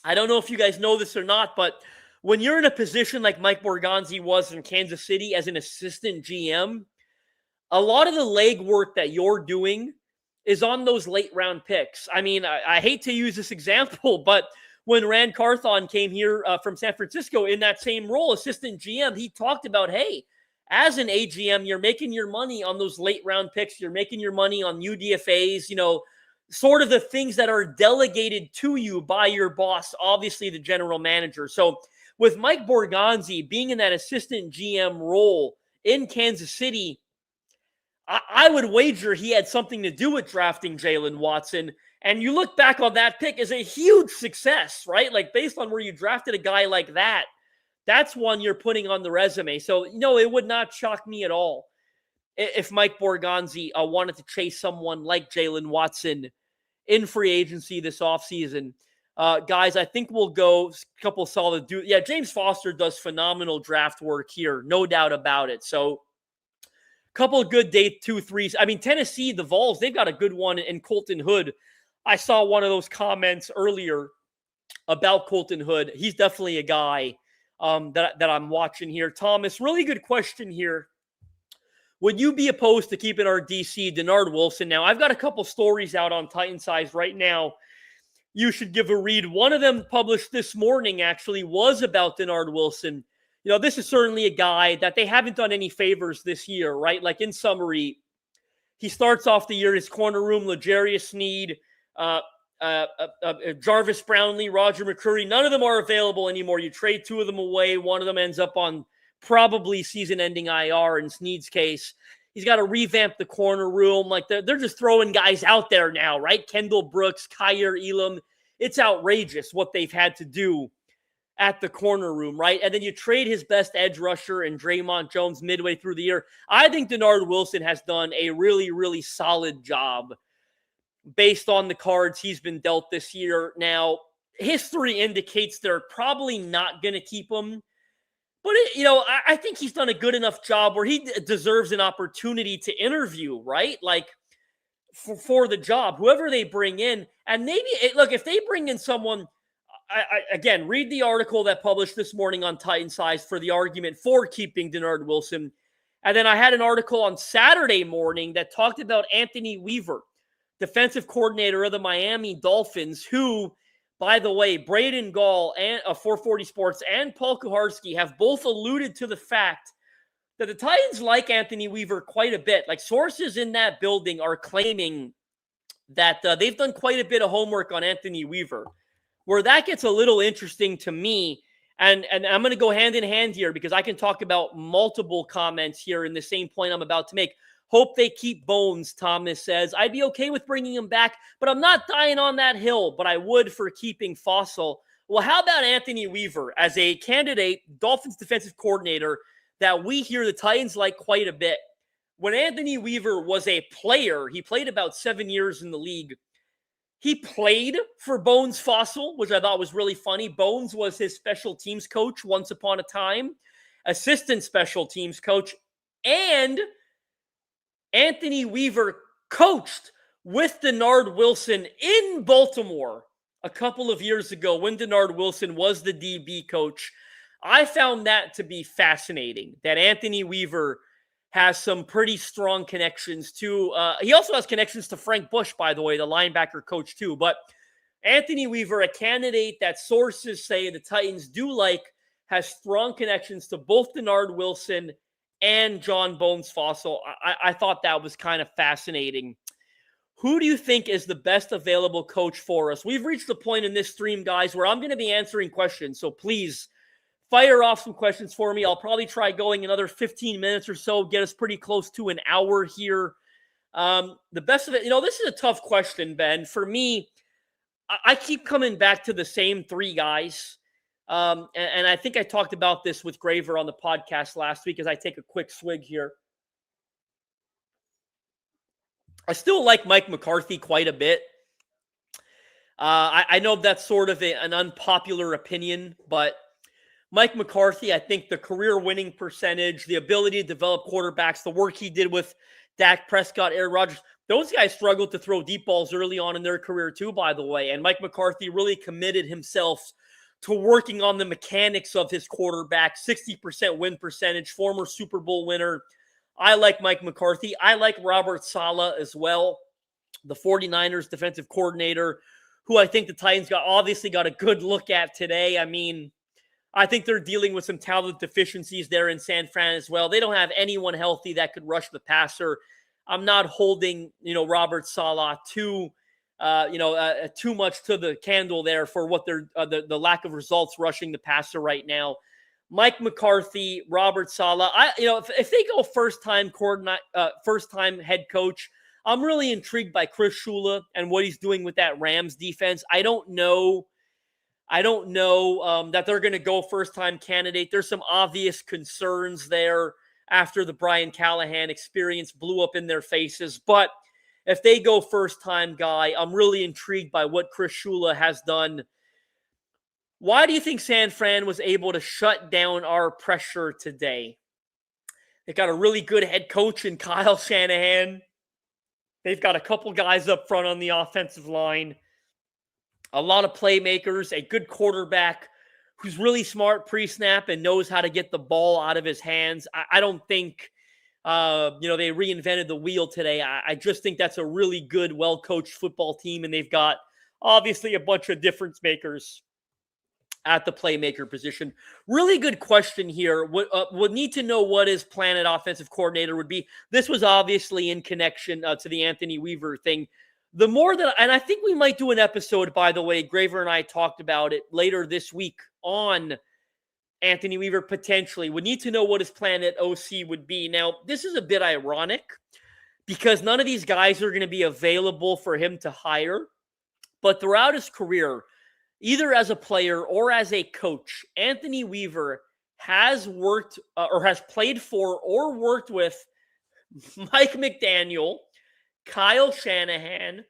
Speaker 4: I don't know if you guys know this or not, but when you're in a position like Mike Borgonzi was in Kansas City as an assistant GM, a lot of the legwork that you're doing is on those late round picks. I mean, I hate to use this example, but when Rand Carthon came here from San Francisco in that same role, assistant GM, he talked about, hey, as an AGM, you're making your money on those late round picks. You're making your money on UDFAs, sort of the things that are delegated to you by your boss, obviously the general manager. So with Mike Borgonzi being in that assistant GM role in Kansas City, I would wager he had something to do with drafting Jalen Watson. And you look back on that pick as a huge success, right? Like based on where you drafted a guy like that, that's one you're putting on the resume. So, it would not shock me at all if Mike Borgonzi wanted to chase someone like Jalen Watson in free agency this offseason. Guys, I think we'll go a couple solid dudes. Yeah, James Foster does phenomenal draft work here, no doubt about it. So, couple of good day 2-3s. I mean, Tennessee, the Vols, they've got a good one in Colton Hood. I saw one of those comments earlier about Colton Hood. He's definitely a guy that I'm watching here. Thomas, really good question here. Would you be opposed to keeping our DC, Denard Wilson? Now, I've got a couple stories out on Titan Size right now. You should give a read. One of them published this morning actually was about Denard Wilson. This is certainly a guy that they haven't done any favors this year, right? Like in summary, he starts off the year, his corner room, L'Jarius Sneed, Jarvis Brownlee, Roger McCreary. None of them are available anymore. You trade 2 of them away. One of them ends up on probably season-ending IR in Sneed's case. He's got to revamp the corner room. Like they're just throwing guys out there now, right? Kendall Brooks, Kyer Elam. It's outrageous what they've had to do at the corner room, right? And then you trade his best edge rusher and Draymond Jones midway through the year. I think Denard Wilson has done a really, really solid job based on the cards he's been dealt this year. Now, history indicates they're probably not going to keep him. But, I think he's done a good enough job where he deserves an opportunity to interview, right? Like, for the job, whoever they bring in. And maybe, look, if they bring in someone, again, read the article that published this morning on Titans Size for the argument for keeping Denard Wilson. And then I had an article on Saturday morning that talked about Anthony Weaver, defensive coordinator of the Miami Dolphins, who, by the way, Braden Gall and 440 Sports and Paul Kuharsky have both alluded to the fact that the Titans like Anthony Weaver quite a bit. Like, sources in that building are claiming that they've done quite a bit of homework on Anthony Weaver. Where that gets a little interesting to me, and I'm going to go hand in hand here because I can talk about multiple comments here in the same point I'm about to make. Hope they keep Bones, Thomas says. I'd be okay with bringing him back, but I'm not dying on that hill, but I would for keeping Fossil. Well, how about Anthony Weaver as a candidate, Dolphins defensive coordinator, that we hear the Titans like quite a bit? When Anthony Weaver was a player, he played about 7 years in the league. He played for Bones Fossil, which I thought was really funny. Bones was his special teams coach once upon a time, assistant special teams coach, and Anthony Weaver coached with Denard Wilson in Baltimore a couple of years ago when Denard Wilson was the DB coach. I found that to be fascinating, that Anthony Weaver has some pretty strong connections to, he also has connections to Frank Bush, by the way, the linebacker coach too. But Anthony Weaver, a candidate that sources say the Titans do like, has strong connections to both Denard Wilson and John Bones Fossil. I thought that was kind of fascinating. Who do you think is the best available coach for us? We've reached the point in this stream, guys, where I'm going to be answering questions. So please, fire off some questions for me. I'll probably try going another 15 minutes or so, get us pretty close to an hour here. The best of it, this is a tough question, Ben. For me, I keep coming back to the same three guys. And I think I talked about this with Graver on the podcast last week as I take a quick swig here. I still like Mike McCarthy quite a bit. I know that's sort of an unpopular opinion, but Mike McCarthy, I think the career winning percentage, the ability to develop quarterbacks, the work he did with Dak Prescott, Aaron Rodgers, those guys struggled to throw deep balls early on in their career too, by the way. And Mike McCarthy really committed himself to working on the mechanics of his quarterback, 60% win percentage, former Super Bowl winner. I like Mike McCarthy. I like Robert Saleh as well, the 49ers defensive coordinator, who I think the Titans obviously got a good look at today. I mean, I think they're dealing with some talent deficiencies there in San Fran as well. They don't have anyone healthy that could rush the passer. I'm not holding, Robert Saleh too much to the candle there for what they're the lack of results rushing the passer right now. Mike McCarthy, Robert Saleh. If they go first time head coach, I'm really intrigued by Chris Shula and what he's doing with that Rams defense. I don't know that they're going to go first-time candidate. There's some obvious concerns there after the Brian Callahan experience blew up in their faces. But if they go first-time guy, I'm really intrigued by what Chris Shula has done. Why do you think San Fran was able to shut down our pressure today? They got a really good head coach in Kyle Shanahan. They've got a couple guys up front on the offensive line. A lot of playmakers, a good quarterback who's really smart pre-snap and knows how to get the ball out of his hands. I don't think, they reinvented the wheel today. I just think that's a really good, well-coached football team, and they've got obviously a bunch of difference makers at the playmaker position. Really good question here. Would need to know what his plan at offensive coordinator would be. This was obviously in connection to the Anthony Weaver thing. The more that, and I think we might do an episode, by the way, Graver and I talked about it later this week on Anthony Weaver potentially. Would need to know what his plan at OC would be. Now, this is a bit ironic because none of these guys are going to be available for him to hire. But throughout his career, either as a player or as a coach, Anthony Weaver has worked or has played for or worked with Mike McDaniel, Kyle Shanahan,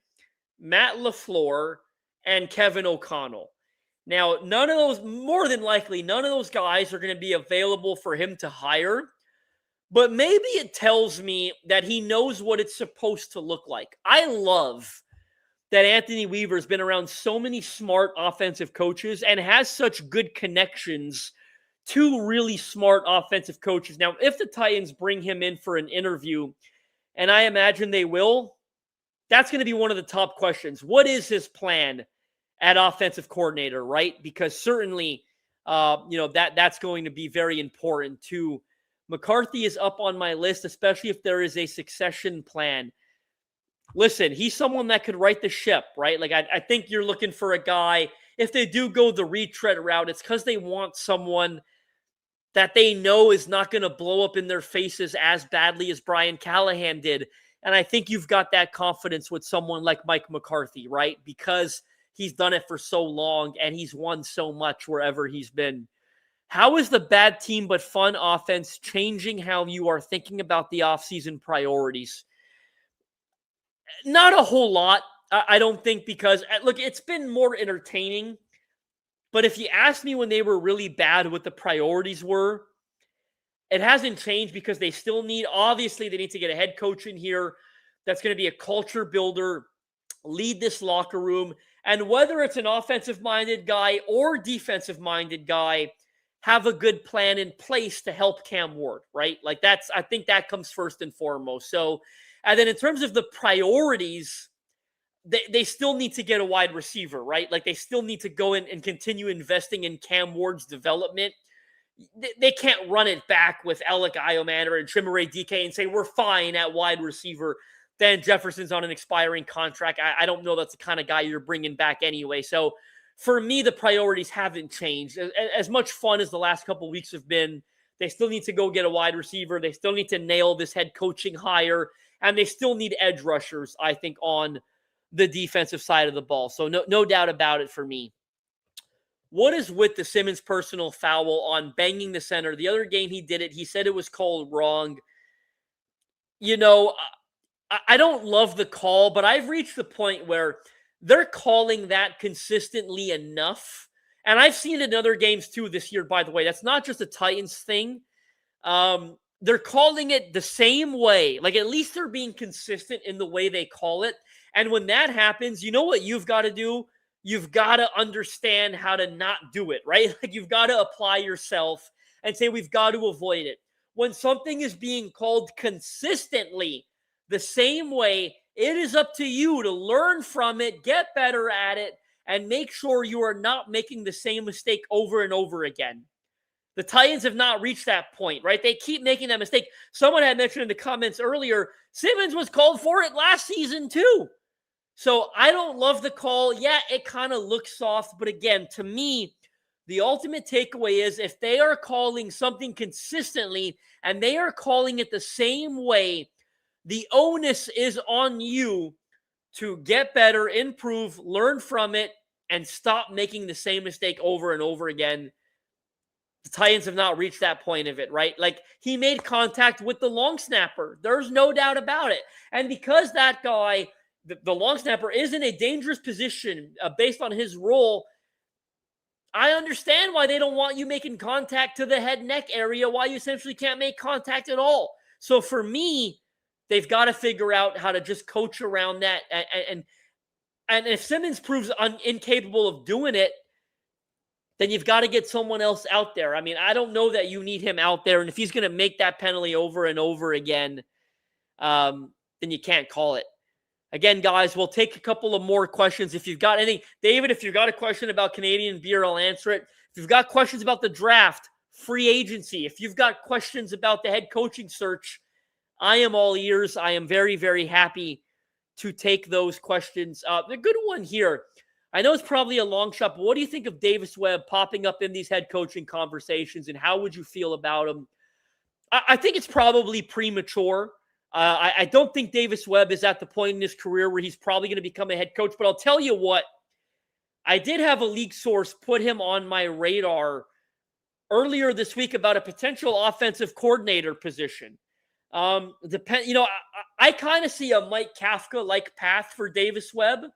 Speaker 4: Matt LaFleur, and Kevin O'Connell. Now, none of those, more than likely, none of those guys are going to be available for him to hire. But maybe it tells me that he knows what it's supposed to look like. I love that Anthony Weaver has been around so many smart offensive coaches and has such good connections to really smart offensive coaches. Now, if the Titans bring him in for an interview, and I imagine they will, that's going to be one of the top questions. What is his plan at offensive coordinator, right? Because certainly, that's going to be very important too. McCarthy is up on my list, especially if there is a succession plan. Listen, he's someone that could right the ship, right? Like, I think you're looking for a guy, if they do go the retread route, it's because they want someone that they know is not going to blow up in their faces as badly as Brian Callahan did. And I think you've got that confidence with someone like Mike McCarthy, right? Because he's done it for so long and he's won so much wherever he's been. How is the bad team but fun offense changing how you are thinking about the offseason priorities? Not a whole lot, I don't think, because, look, it's been more entertaining. But if you ask me when they were really bad what the priorities were, it hasn't changed because they still need, obviously, they need to get a head coach in here that's going to be a culture builder, lead this locker room. And whether it's an offensive-minded guy or defensive-minded guy, have a good plan in place to help Cam Ward, right? Like, I think that comes first and foremost. So, and then in terms of the priorities, they still need to get a wide receiver, right? Like, they still need to go in and continue investing in Cam Ward's development. They can't run it back with Alec Iomander and Chimere DK and say, we're fine at wide receiver. Then Jefferson's on an expiring contract. I don't know that's the kind of guy you're bringing back anyway. So for me, the priorities haven't changed. As much fun as the last couple of weeks have been, they still need to go get a wide receiver. They still need to nail this head coaching hire. And they still need edge rushers, I think, on the defensive side of the ball. So no doubt about it for me. What is with the Simmons personal foul on banging the center? The other game he did it. He said it was called wrong. I don't love the call, but I've reached the point where they're calling that consistently enough. And I've seen it in other games too this year, by the way. That's not just a Titans thing. They're calling it the same way. Like, at least they're being consistent in the way they call it. And when that happens, you know what you've got to do? You've got to understand how to not do it, right? Like, you've got to apply yourself and say, we've got to avoid it. When something is being called consistently the same way, it is up to you to learn from it, get better at it, and make sure you are not making the same mistake over and over again. The Titans have not reached that point, right? They keep making that mistake. Someone had mentioned in the comments earlier, Simmons was called for it last season too. So I don't love the call. Yeah, it kind of looks soft. But again, to me, the ultimate takeaway is if they are calling something consistently and they are calling it the same way, the onus is on you to get better, improve, learn from it, and stop making the same mistake over and over again. The Titans have not reached that point of it, right? Like, he made contact with the long snapper. There's no doubt about it. And because that guy, the long snapper, is in a dangerous position based on his role, I understand why they don't want you making contact to the head neck area, why you essentially can't make contact at all. So for me, they've got to figure out how to just coach around that. And if Simmons proves incapable of doing it, then you've got to get someone else out there. I mean, I don't know that you need him out there. And if he's going to make that penalty over and over again, then you can't call it. Again, guys, we'll take a couple of more questions. If you've got any, David, if you've got a question about Canadian beer, I'll answer it. If you've got questions about the draft, free agency, if you've got questions about the head coaching search, I am all ears. I am very, very happy to take those questions. The good one here, I know it's probably a long shot, but what do you think of Davis Webb popping up in these head coaching conversations, and how would you feel about him? I think it's probably premature. I don't think Davis Webb is at the point in his career where he's probably going to become a head coach, but I'll tell you what, I did have a leak source put him on my radar earlier this week about a potential offensive coordinator position. I kind of see a Mike Kafka-like path for Davis Webb.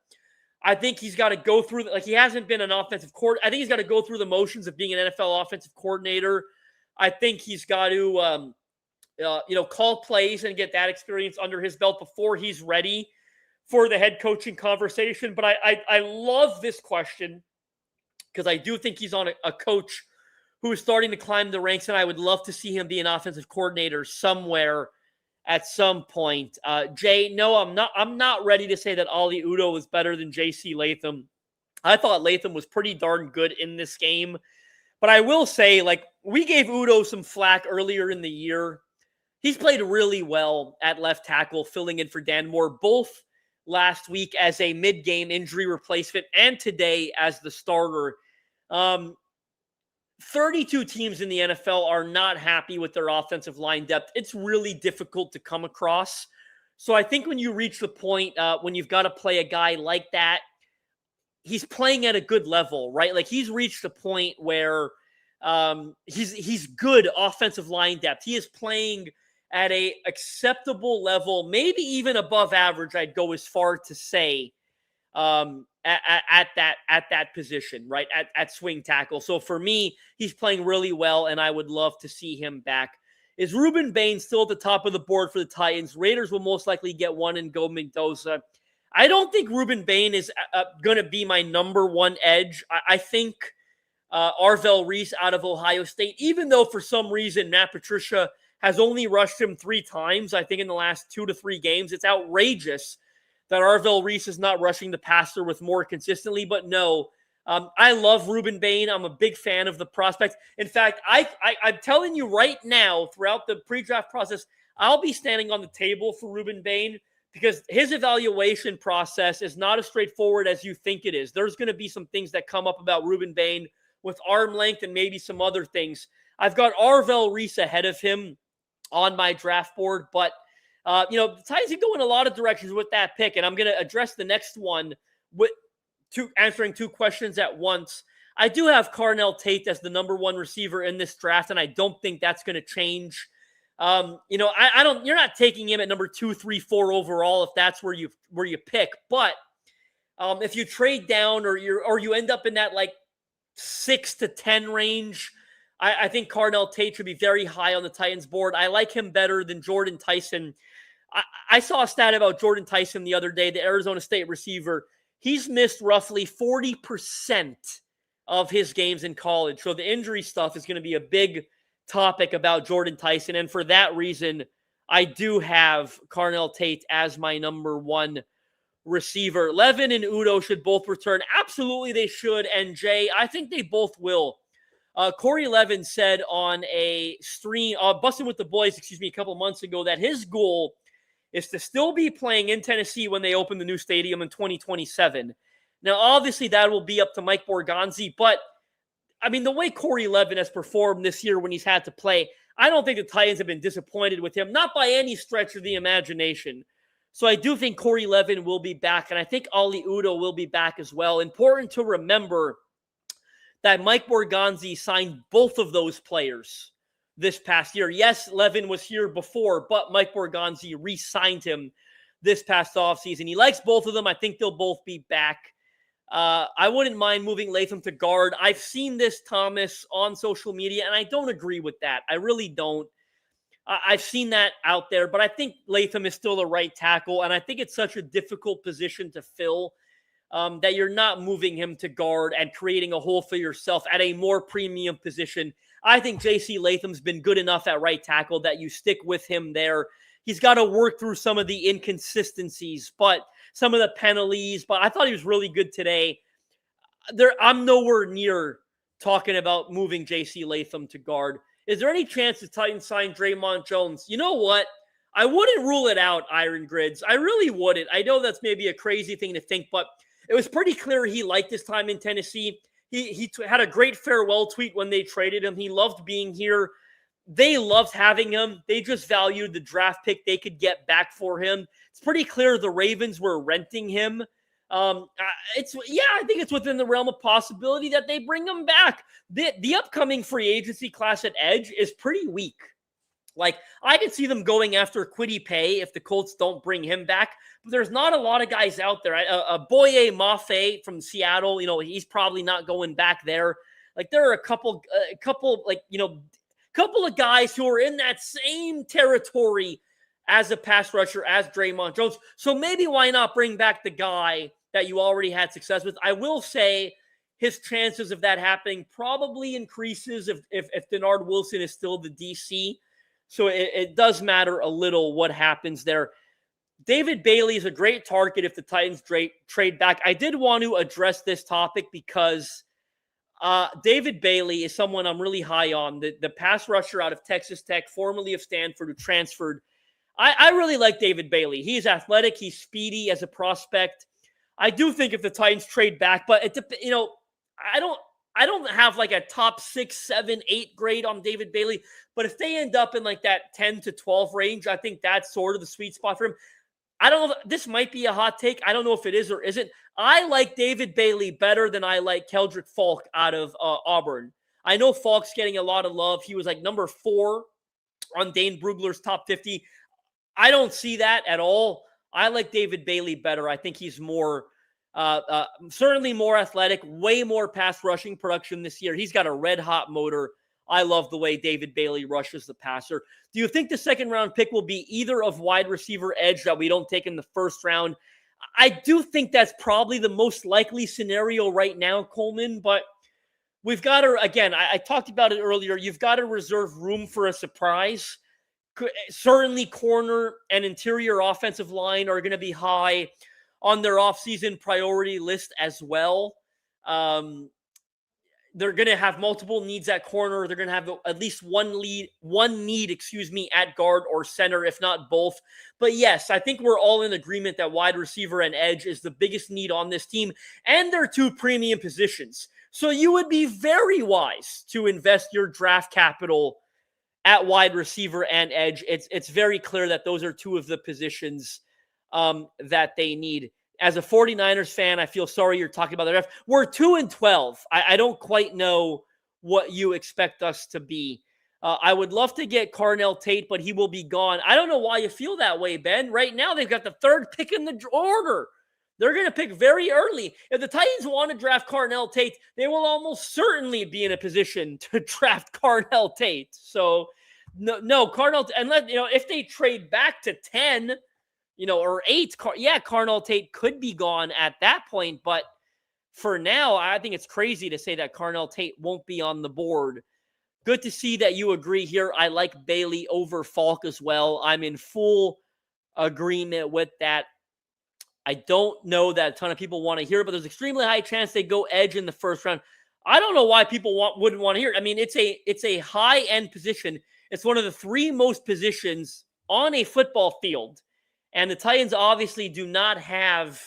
Speaker 4: I think he's got to go through, he hasn't been an offensive coordinator. I think he's got to go through the motions of being an NFL offensive coordinator. I think he's got to, call plays and get that experience under his belt before he's ready for the head coaching conversation. But I love this question because I do think he's on a coach who is starting to climb the ranks, and I would love to see him be an offensive coordinator somewhere at some point. Jay, no, I'm not ready to say that Oli Udoh is better than J.C. Latham. I thought Latham was pretty darn good in this game. But I will say, we gave Udoh some flack earlier in the year. He's played really well at left tackle, filling in for Dan Moore, both last week as a mid-game injury replacement and today as the starter. 32 teams in the NFL are not happy with their offensive line depth. It's really difficult to come across. So I think when you reach the point when you've got to play a guy like that, he's playing at a good level, right? He's reached a point where he's good offensive line depth. He is playing at a acceptable level, maybe even above average, I'd go as far to say, at that position, right? At swing tackle. So for me, he's playing really well, and I would love to see him back. Is Ruben Bain still at the top of the board for the Titans? Raiders will most likely get one and go Mendoza. I don't think Ruben Bain is going to be my number one edge. I think Arvell Reese out of Ohio State, even though for some reason Matt Patricia has only rushed him 3 times, I think in the last 2 to 3 games. It's outrageous that Arvell Reese is not rushing the passer with more consistently. But no, I love Ruben Bain. I'm a big fan of the prospect. In fact, I'm telling you right now, throughout the pre-draft process, I'll be standing on the table for Ruben Bain because his evaluation process is not as straightforward as you think it is. There's going to be some things that come up about Ruben Bain with arm length and maybe some other things. I've got Arvell Reese ahead of him on my draft board, but the Titans can go in a lot of directions with that pick, and I'm going to address the next one with answering 2 questions at once. I do have Carnell Tate as the number 1 receiver in this draft, and I don't think that's going to change. You're not taking him at number 2, 3, 4 overall if that's where you pick. But if you trade down or you end up in that 6 to 10 range, I think Carnell Tate should be very high on the Titans board. I like him better than Jordan Tyson. I saw a stat about Jordan Tyson the other day, the Arizona State receiver. He's missed roughly 40% of his games in college. So the injury stuff is going to be a big topic about Jordan Tyson. And for that reason, I do have Carnell Tate as my number 1 receiver. Levin and Udoh should both return. Absolutely they should. And Jay, I think they both will. Corey Levin said on a stream, Bustin' with the Boys, a couple months ago, that his goal is to still be playing in Tennessee when they open the new stadium in 2027. Now, obviously, that will be up to Mike Borgonzi, but, the way Corey Levin has performed this year when he's had to play, I don't think the Titans have been disappointed with him, not by any stretch of the imagination. So I do think Corey Levin will be back, and I think Oli Udoh will be back as well. Important to remember that Mike Borgonzi signed both of those players this past year. Yes, Levin was here before, but Mike Borgonzi re-signed him this past offseason. He likes both of them. I think they'll both be back. I wouldn't mind moving Latham to guard. I've seen this, Thomas, on social media, and I don't agree with that. I really don't. I've seen that out there, but I think Latham is still the right tackle, and I think it's such a difficult position to fill that you're not moving him to guard and creating a hole for yourself at a more premium position. I think J.C. Latham's been good enough at right tackle that you stick with him there. He's got to work through some of the inconsistencies, but some of the penalties. But I thought he was really good today. I'm nowhere near talking about moving J.C. Latham to guard. Is there any chance the Titans sign Draymond Jones? You know what? I wouldn't rule it out, Iron Grids. I really wouldn't. I know that's maybe a crazy thing to think, but it was pretty clear he liked his time in Tennessee. He had a great farewell tweet when they traded him. He loved being here. They loved having him. They just valued the draft pick they could get back for him. It's pretty clear the Ravens were renting him I think it's within the realm of possibility that they bring him back. The upcoming free agency class at edge is pretty weak. Like, I could see them going after Kwity Paye if the Colts don't bring him back. But there's not a lot of guys out there. Boye Mafe from Seattle, he's probably not going back there. Like, there are a couple of guys who are in that same territory as a pass rusher, as Draymond Jones. So maybe why not bring back the guy that you already had success with? I will say his chances of that happening probably increases if Denard Wilson is still the DC. So it does matter a little what happens there. David Bailey is a great target if the Titans trade back. I did want to address this topic because David Bailey is someone I'm really high on. The pass rusher out of Texas Tech, formerly of Stanford, who transferred. I really like David Bailey. He's athletic. He's speedy as a prospect. I do think if the Titans trade back, but I don't have like a top 6, 7, 8 grade on David Bailey. But if they end up in like that 10 to 12 range, I think that's sort of the sweet spot for him. I don't know. This might be a hot take. I don't know if it is or isn't. I like David Bailey better than I like Keldrick Falk out of Auburn. I know Falk's getting a lot of love. He was like number 4 on Dane Brugler's top 50. I don't see that at all. I like David Bailey better. I think he's more, certainly more athletic, way more pass rushing production this year. He's got a red hot motor. I love the way David Bailey rushes the passer. Do you think the second round pick will be either of wide receiver edge that we don't take in the first round? I do think that's probably the most likely scenario right now, Coleman, but we've got to, again, I talked about it earlier. You've got to reserve room for a surprise. Certainly corner and interior offensive line are going to be high on their offseason priority list as well. They're going to have multiple needs at corner. They're going to have at least one need, at guard or center, if not both. But yes, I think we're all in agreement that wide receiver and edge is the biggest need on this team, and they're 2 premium positions. So you would be very wise to invest your draft capital at wide receiver and edge. It's very clear that those are 2 of the positions that they need. As a 49ers fan, I feel sorry you're talking about the draft. We're 2-12. I don't quite know what you expect us to be. I would love to get Carnell Tate, but he will be gone. I don't know why you feel that way, Ben. Right now, they've got the 3rd pick in the order. They're going to pick very early. If the Titans want to draft Carnell Tate, they will almost certainly be in a position to draft Carnell Tate. So, no, Carnell, if they trade back to 10, or 8, Carnell Tate could be gone at that point. But for now, I think it's crazy to say that Carnell Tate won't be on the board. Good to see that you agree here. I like Bailey over Falk as well. I'm in full agreement with that. I don't know that a ton of people want to hear it, but there's extremely high chance they go edge in the first round. I don't know why people wouldn't want to hear it. I mean, it's a high-end position. It's one of the 3 most positions on a football field. And the Titans obviously do not have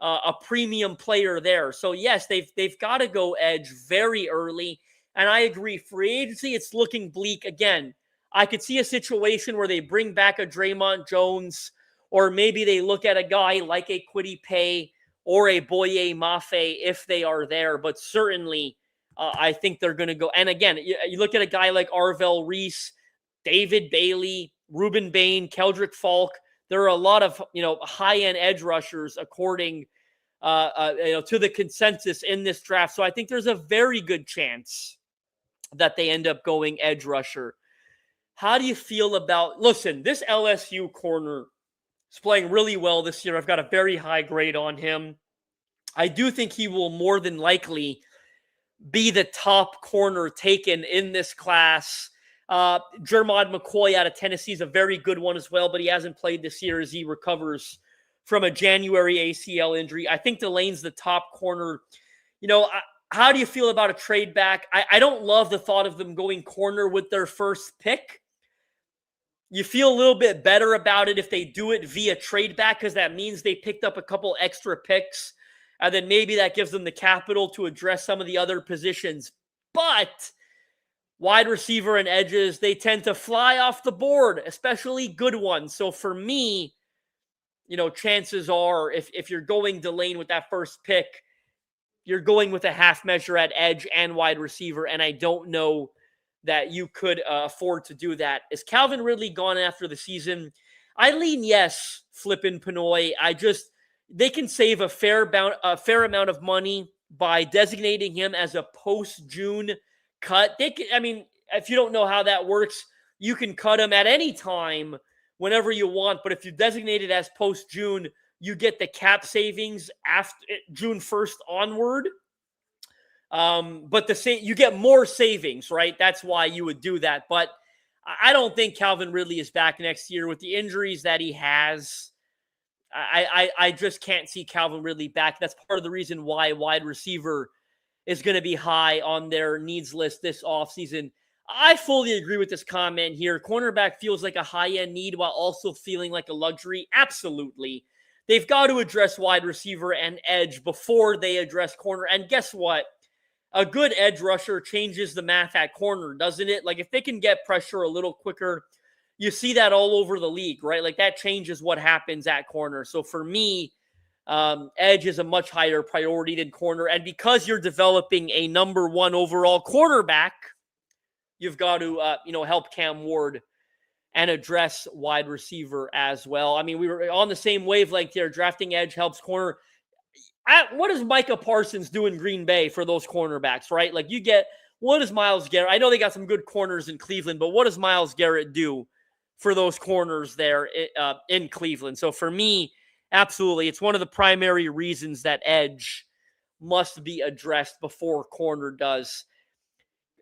Speaker 4: a premium player there. So, yes, they've got to go edge very early. And I agree, free agency, it's looking bleak. Again, I could see a situation where they bring back a Draymond Jones, or maybe they look at a guy like a Kwity Paye or a Boye Mafe if they are there. But certainly, I think they're going to go. And again, you look at a guy like Arvell Reese, David Bailey, Ruben Bain, Keldrick Falk. There are a lot of, high-end edge rushers according, to the consensus in this draft. So I think there's a very good chance that they end up going edge rusher. How do you feel about, listen, this LSU corner is playing really well this year. I've got a very high grade on him. I do think he will more than likely be the top corner taken in this class. Jermod McCoy out of Tennessee is a very good one as well, but he hasn't played this year as he recovers from a January ACL injury. I think Delane's the top corner. How do you feel about a trade back? I don't love the thought of them going corner with their first pick. You feel a little bit better about it if they do it via trade back, because that means they picked up a couple extra picks, and then maybe that gives them the capital to address some of the other positions. But wide receiver and edges, they tend to fly off the board, especially good ones. So for me, chances are if you're going Delane with that first pick, you're going with a half measure at edge and wide receiver, and I don't know that you could afford to do that. Is Calvin Ridley gone after the season? I lean yes, Flippin' Pinoy. They can save a fair amount of money by designating him as a post-June cut. If you don't know how that works, you can cut him at any time, whenever you want. But if you designate it as post-June, you get the cap savings after June 1st onward. But you get more savings, right? That's why you would do that. But I don't think Calvin Ridley is back next year with the injuries that he has. I just can't see Calvin Ridley back. That's part of the reason why wide receiver is going to be high on their needs list this offseason. I fully agree with this comment here. Cornerback feels like a high-end need while also feeling like a luxury. Absolutely. They've got to address wide receiver and edge before they address corner. And guess what? A good edge rusher changes the math at corner, doesn't it? Like, if they can get pressure a little quicker, you see that all over the league, right? Like, that changes what happens at corner. So for me, edge is a much higher priority than corner. And because you're developing a number 1 overall quarterback, you've got to, help Cam Ward and address wide receiver as well. I mean, we were on the same wavelength here. Drafting edge helps corner. What does Micah Parsons do in Green Bay for those cornerbacks, right? Like, what does Myles Garrett? I know they got some good corners in Cleveland, but what does Myles Garrett do for those corners there in Cleveland? So for me, absolutely, it's one of the primary reasons that edge must be addressed before corner does.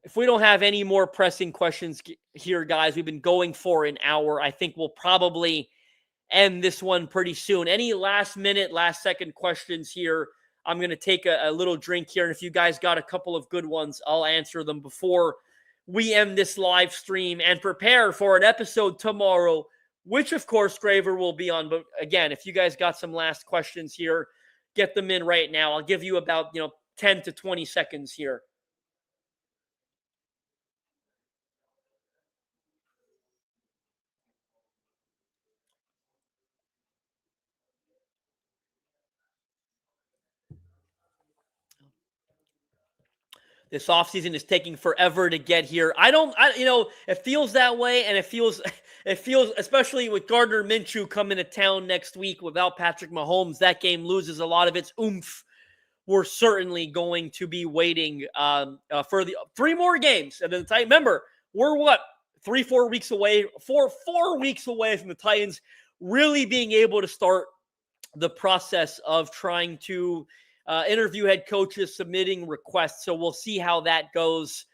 Speaker 4: If we don't have any more pressing questions here, guys, we've been going for an hour. I think we'll probably end this one pretty soon. Any last-minute, last-second questions here? I'm going to take a little drink here, and if you guys got a couple of good ones, I'll answer them before we end this live stream and prepare for an episode tomorrow, which, of course, Graver will be on. But, again, if you guys got some last questions here, get them in right now. I'll give you about 10 to 20 seconds here. This offseason is taking forever to get here. It feels that way, and it feels, especially with Gardner Minshew coming to town next week without Patrick Mahomes, that game loses a lot of its oomph. We're certainly going to be waiting for the 3 more games. And then remember, we're 4 weeks away from the Titans really being able to start the process of trying to interview head coaches, submitting requests. So we'll see how that goes.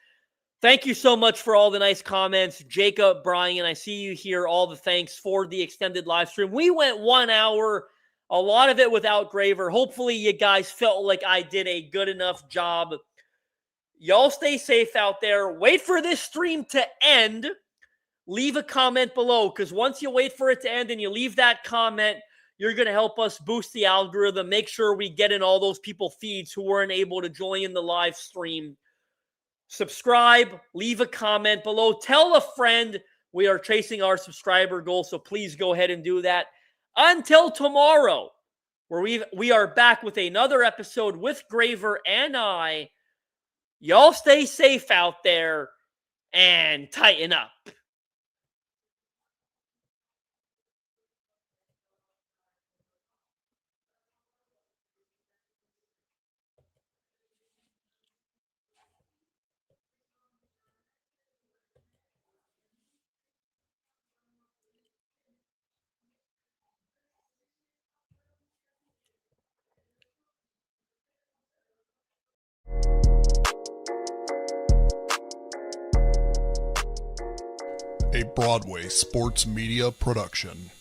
Speaker 4: Thank you so much for all the nice comments. Jacob, Brian, I see you here. All the thanks for the extended live stream. We went 1 hour, a lot of it without Graver. Hopefully you guys felt like I did a good enough job. Y'all stay safe out there. Wait for this stream to end. Leave a comment below, because once you wait for it to end and you leave that comment, you're going to help us boost the algorithm, make sure we get in all those people feeds who weren't able to join in the live stream. Subscribe, leave a comment below, tell a friend. We are chasing our subscriber goal, so please go ahead and do that. Until tomorrow, where we are back with another episode with Graver and I. Y'all stay safe out there and tighten up.
Speaker 5: A Broadway sports media production.